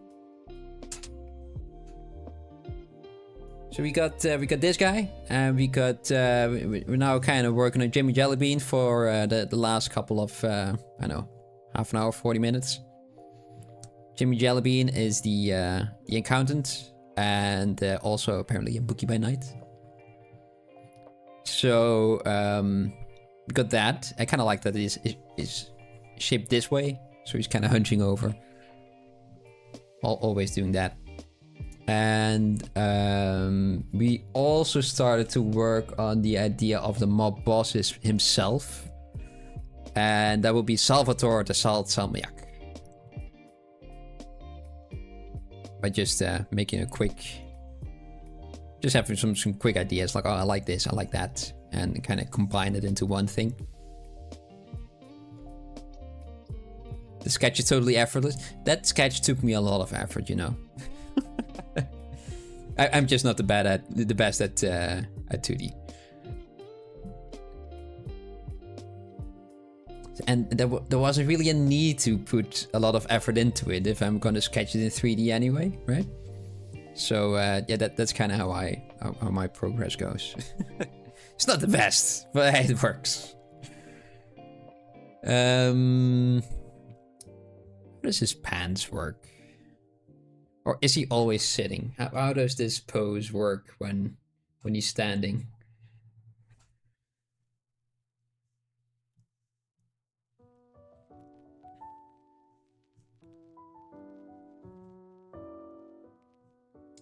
So we got this guy, and we're now kind of working on Jimmy Jellybean for the last couple of I don't know, half an hour, 40 minutes. Jimmy Jellybean is the accountant, and also apparently a bookie by night. So we got that. I kind of like that it is shaped this way, so he's kind of hunching over. Always doing that. And we also started to work on the idea of the mob boss himself, and that will be Salvatore the Salt Salmiak. By just making a quick, just having some quick ideas like, oh, I like this, I like that, and kind of combine it into one thing. The sketch is totally effortless. That sketch took me a lot of effort, you know. I'm just not the best at 2D. And there wasn't really a need to put a lot of effort into it if I'm gonna sketch it in 3D anyway, right? So yeah, that's kind of how my progress goes. It's not the best, but hey, it works. How does his pants work? Or is he always sitting? How does this pose work when he's standing?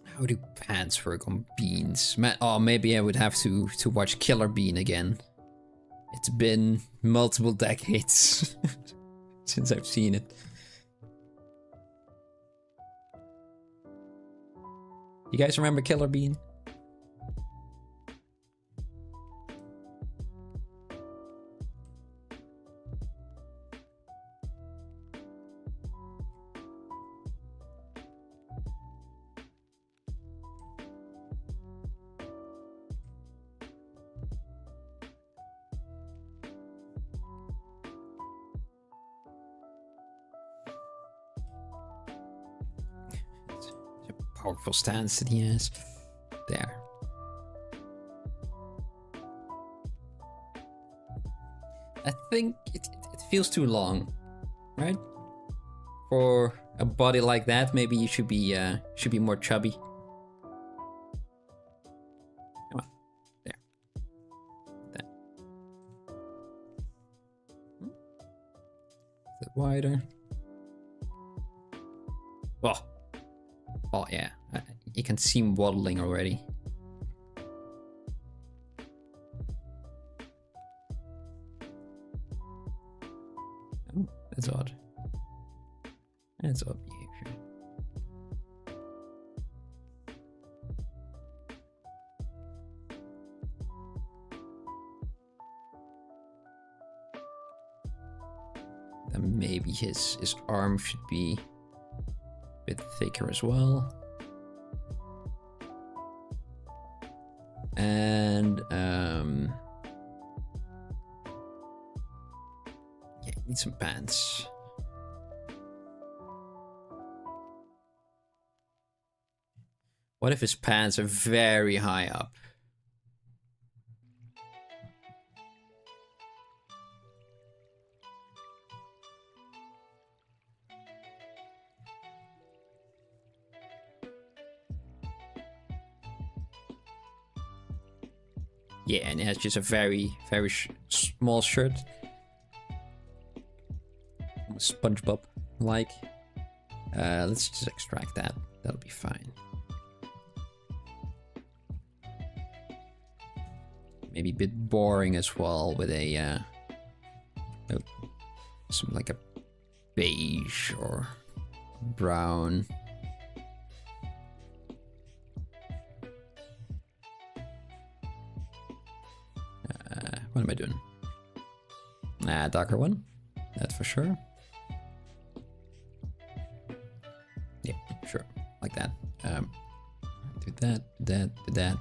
How do pants work on beans? Oh, maybe I would have to watch Killer Bean again. It's been multiple decades since I've seen it. You guys remember Killer Bean? Powerful stance that he has. There. I think it feels too long, right? For a body like that, maybe you should be more chubby. Come on, there. That. A bit wider. Oh. Oh yeah, you can see him waddling already. Oh, that's odd. That's odd behavior. Then maybe his arm should be bit thicker as well. And yeah, need some pants. What if his pants are very high up? Yeah, and it has just a very small shirt. SpongeBob-like. Let's just extract that. That'll be fine. Maybe a bit boring as well with a something like a beige or brown. What am I doing? Darker one. That's for sure. Yeah, sure. Like that. Do that.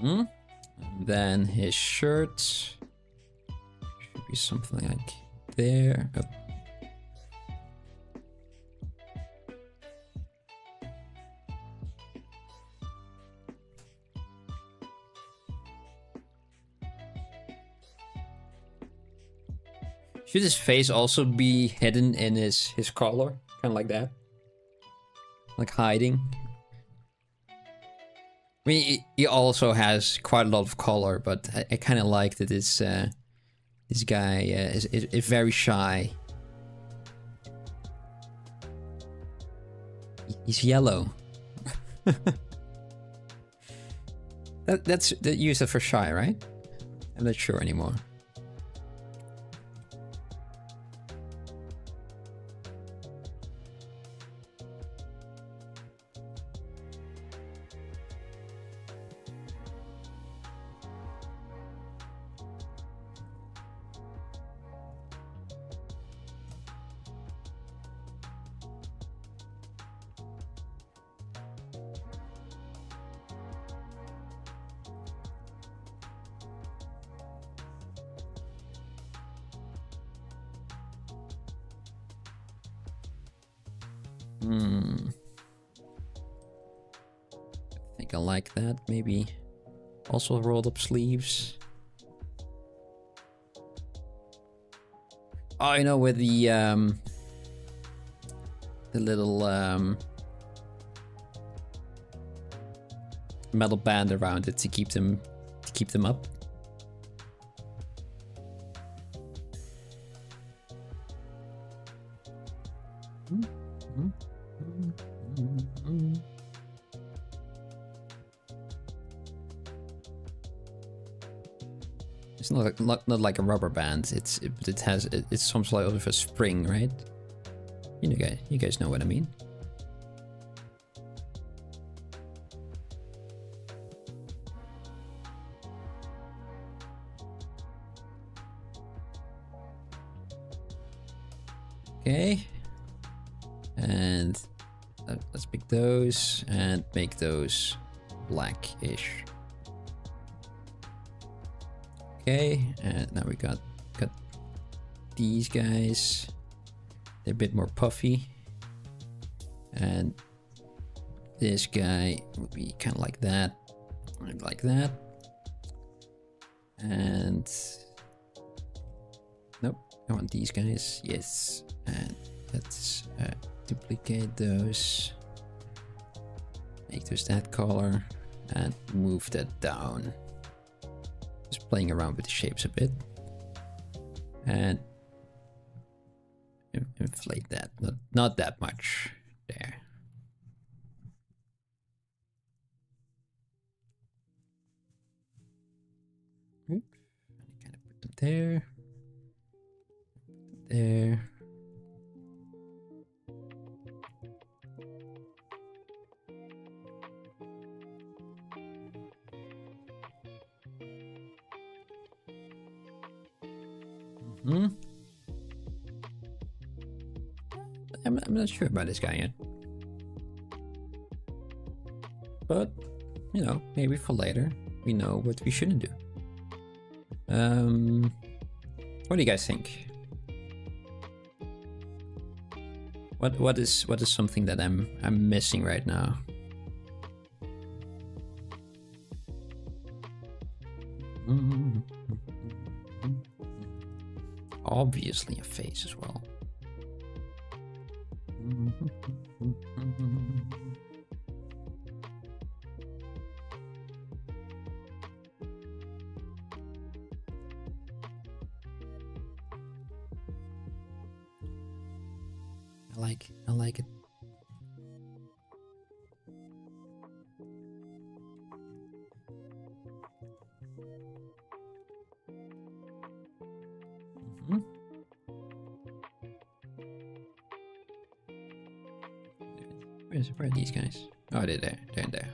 And then his shirt should be something like there. Oh. Should his face also be hidden in his collar? Kind of like that. Like hiding. I mean, he also has quite a lot of color, but I kind of like that this guy is very shy. He's yellow. That's the use for shy, right? I'm not sure anymore. I think I like that. Maybe also rolled up sleeves. Oh, you know, with the little metal band around it to keep them up. It's not like a rubber band. It's some sort of a spring, right? You guys know what I mean. Okay, and let's pick those and make those blackish. Okay, and now we got these guys. They're a bit more puffy, and this guy would be kind of like that, and nope, I want these guys. Yes, and let's duplicate those, make those that color, and move that down. Just playing around with the shapes a bit, and inflate that. Not that much there. Kind of put them there. There. I'm not sure about this guy yet, but you know, maybe for later we know what we shouldn't do. What do you guys think? What is something that I'm missing right now? Obviously a face as well. I like it. Where are these guys? Oh, they're there. They're in there.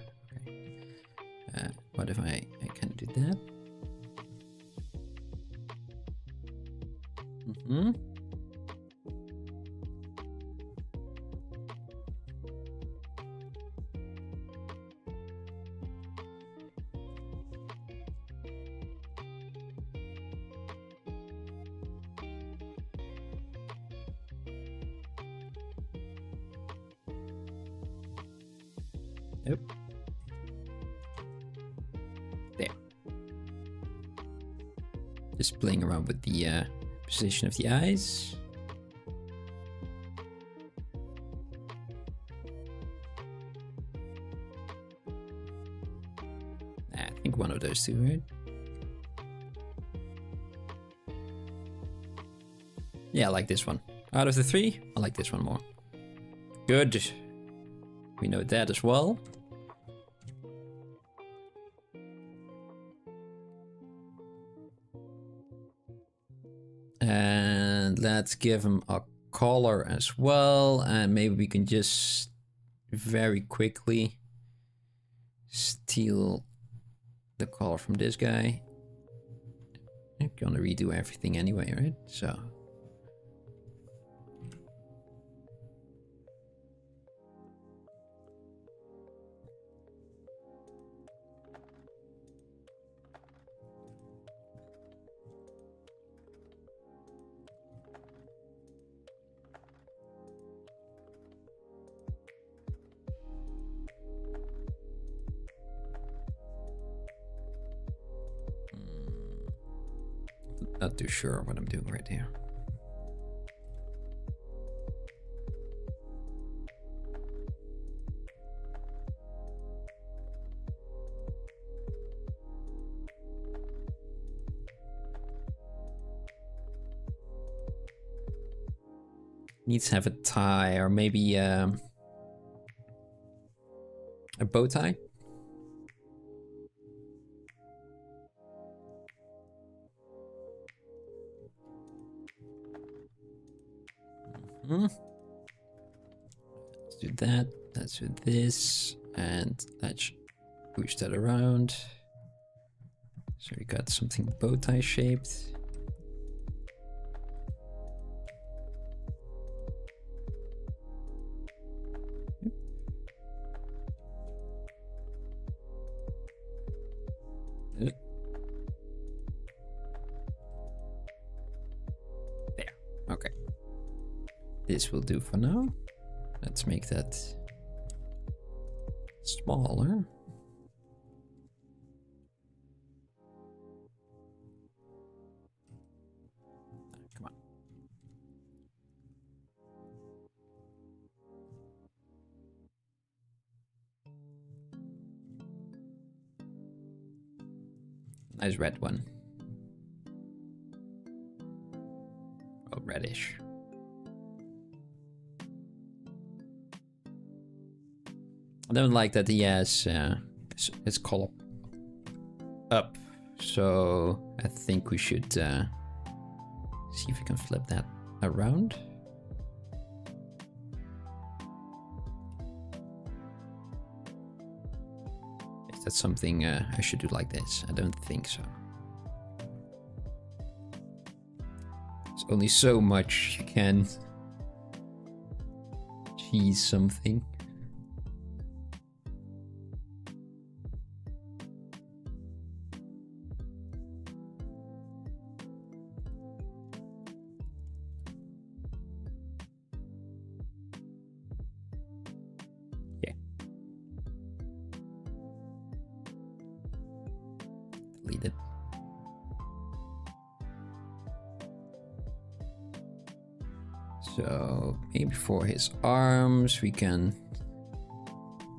Okay. What if I can do that? Yep. There. Just playing around with the position of the eyes. I think one of those two, right? Yeah, I like this one. Out of the three, I like this one more. Good. We know that as well. And let's give him a collar as well. And maybe we can just very quickly steal the collar from this guy. I'm gonna redo everything anyway, right? So. Not too sure what I'm doing right here. Needs to have a tie or maybe a bow tie. Let's do that. Let's do this, and let's push that around. So we got something bow tie shaped. There. Okay. This will do for now. Let's make that smaller. Come on. Nice red one. Oh, reddish. I don't like that he has his collar up, so I think we should see if we can flip that around. Is that something I should do like this? I don't think so. There's only so much you can cheese something. Delete it. So maybe for his arms we can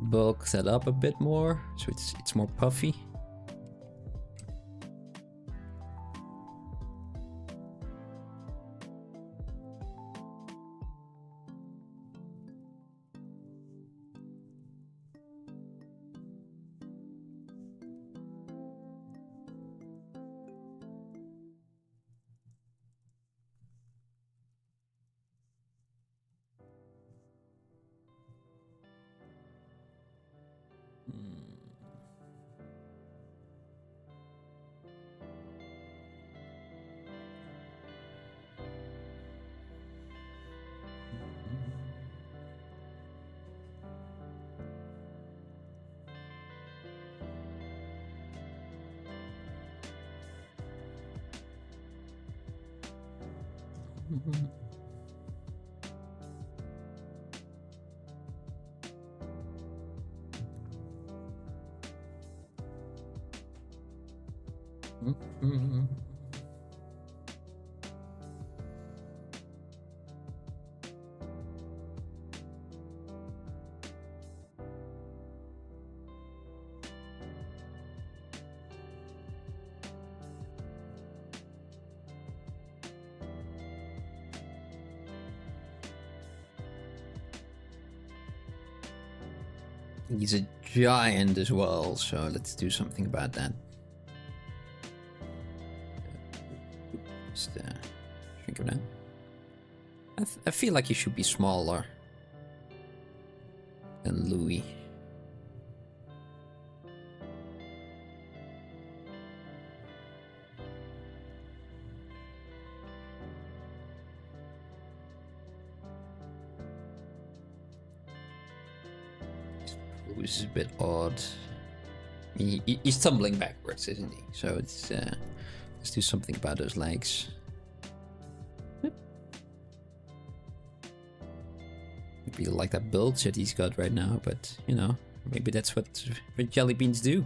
bulk that up a bit more, so it's more puffy. Mm-hmm. He's a giant as well, so let's do something about that. Just shrink him down. I feel like he should be smaller than Louis. This is a bit odd. He's tumbling backwards, isn't he? So it's let's do something about those legs. Maybe like that bulge that he's got right now, but you know, maybe that's what jelly beans do.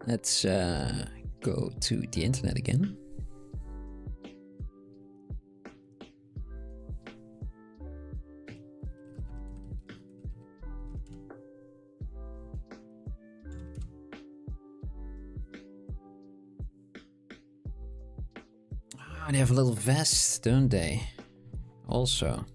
Let's go to the internet again. Oh, they have a little vest, don't they? Also.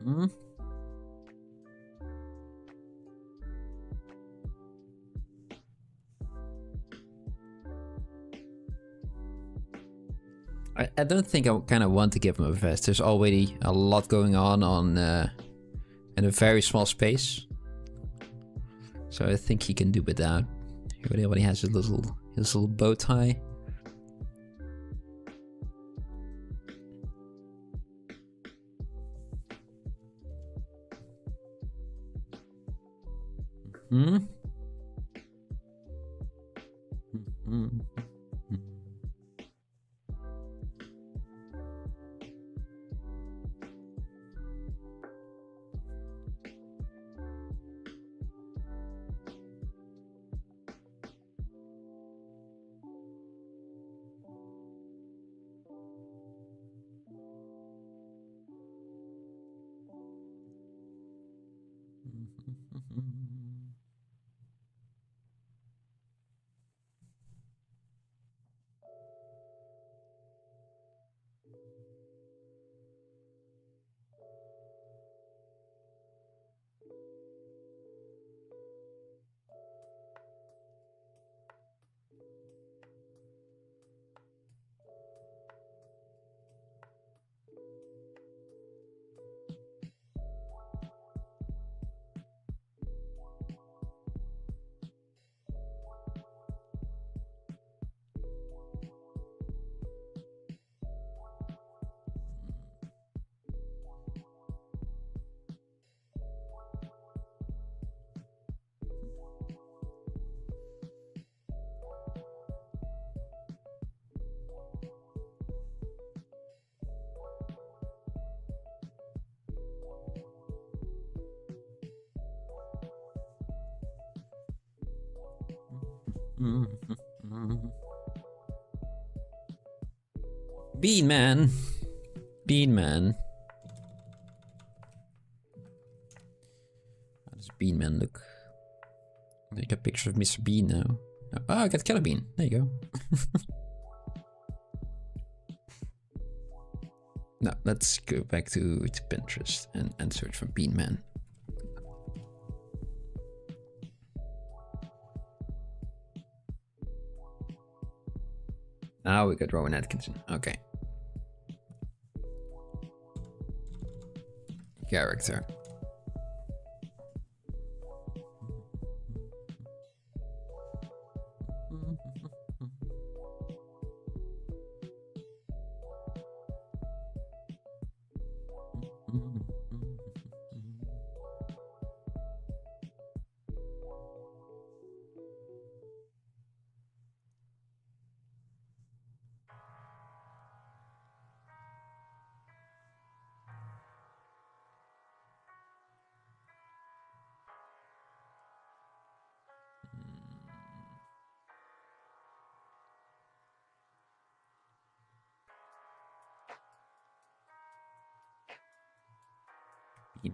Mm-hmm. I don't think I kind of want to give him a vest. There's already a lot going on in a very small space. So I think he can do without. He already has his little bow tie. Hmm? Mm-hmm. Bean Man. Bean Man. Bean Man look? I got a picture of Mr. Bean now. Oh, I got Killer Bean. There you go. No, let's go back to Pinterest and search for Bean Man. Now we got Rowan Atkinson. Okay. Character.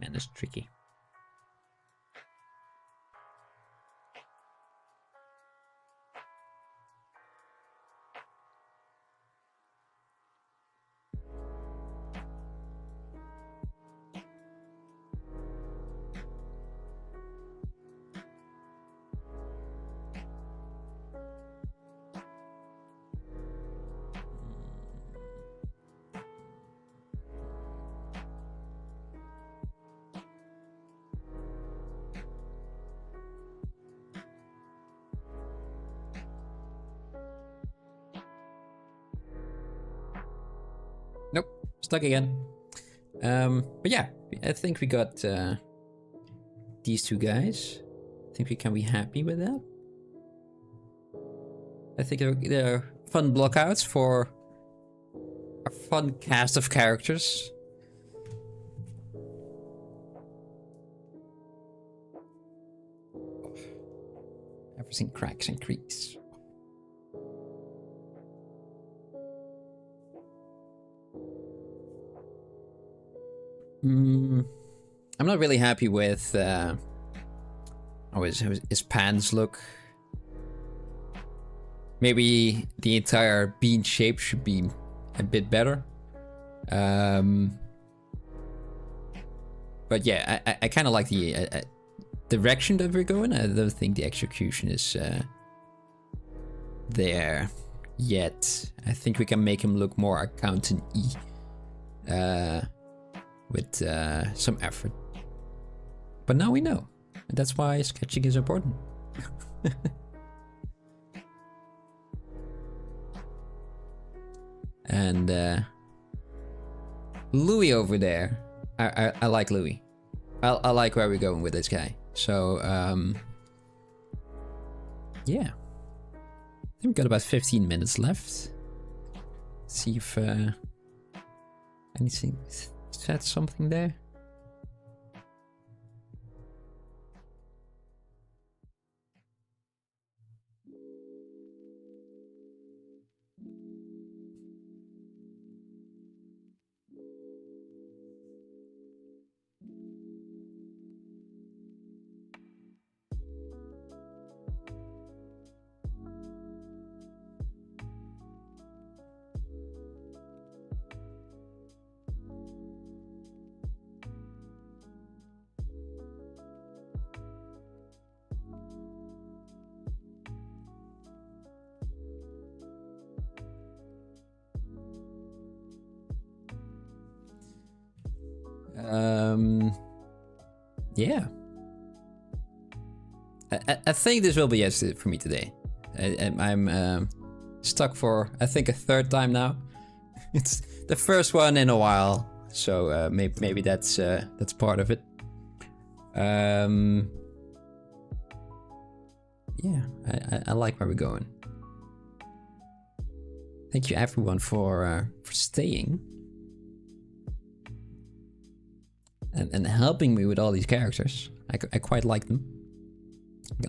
Man is tricky. Nope, stuck again. But yeah, I think we got these two guys. I think we can be happy with that. I think they're fun blockouts for a fun cast of characters. Everything cracks and creaks. I'm not really happy with his pants look. Maybe the entire bean shape should be a bit better. But yeah, I kind of like the direction that we're going. I don't think the execution is there yet. I think we can make him look more accountant-y. With some effort. But now we know. And that's why sketching is important. And Louis over there. I like Louis. I like where we're going with this guy. So yeah. I think we've got about 15 minutes left. Let's see if anything said something there. Yeah. I think this will be it for me today. I'm stuck for, I think, a third time now. It's the first one in a while, so maybe that's part of it. Yeah, I like where we're going. Thank you everyone for staying. And helping me with all these characters. I quite like them.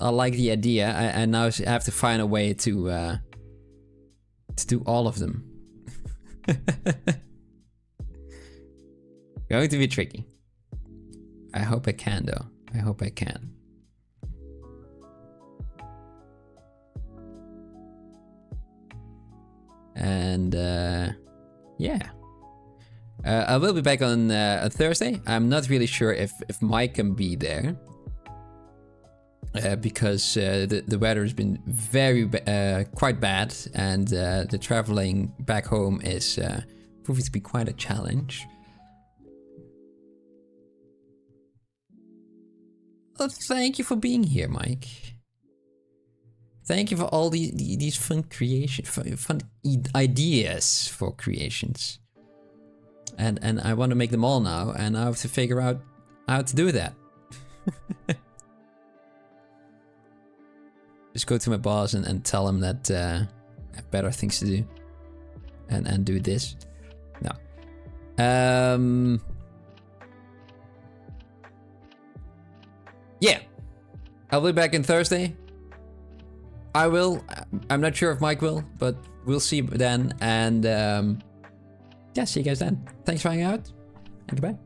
I like the idea. I now have to find a way to do all of them. Going to be tricky. I hope I can though. I hope I can. And yeah. I will be back on Thursday. I'm not really sure if Mike can be there. Because the weather has been quite bad, and the traveling back home is proving to be quite a challenge. Well, thank you for being here, Mike. Thank you for all these fun ideas for creations. And I want to make them all now, and I have to figure out how to do that. Just go to my boss and tell him that I have better things to do. And do this. No. Yeah. I'll be back on Thursday. I will. I'm not sure if Mike will, but we'll see then. And yeah, see you guys then. Thanks for hanging out. And goodbye.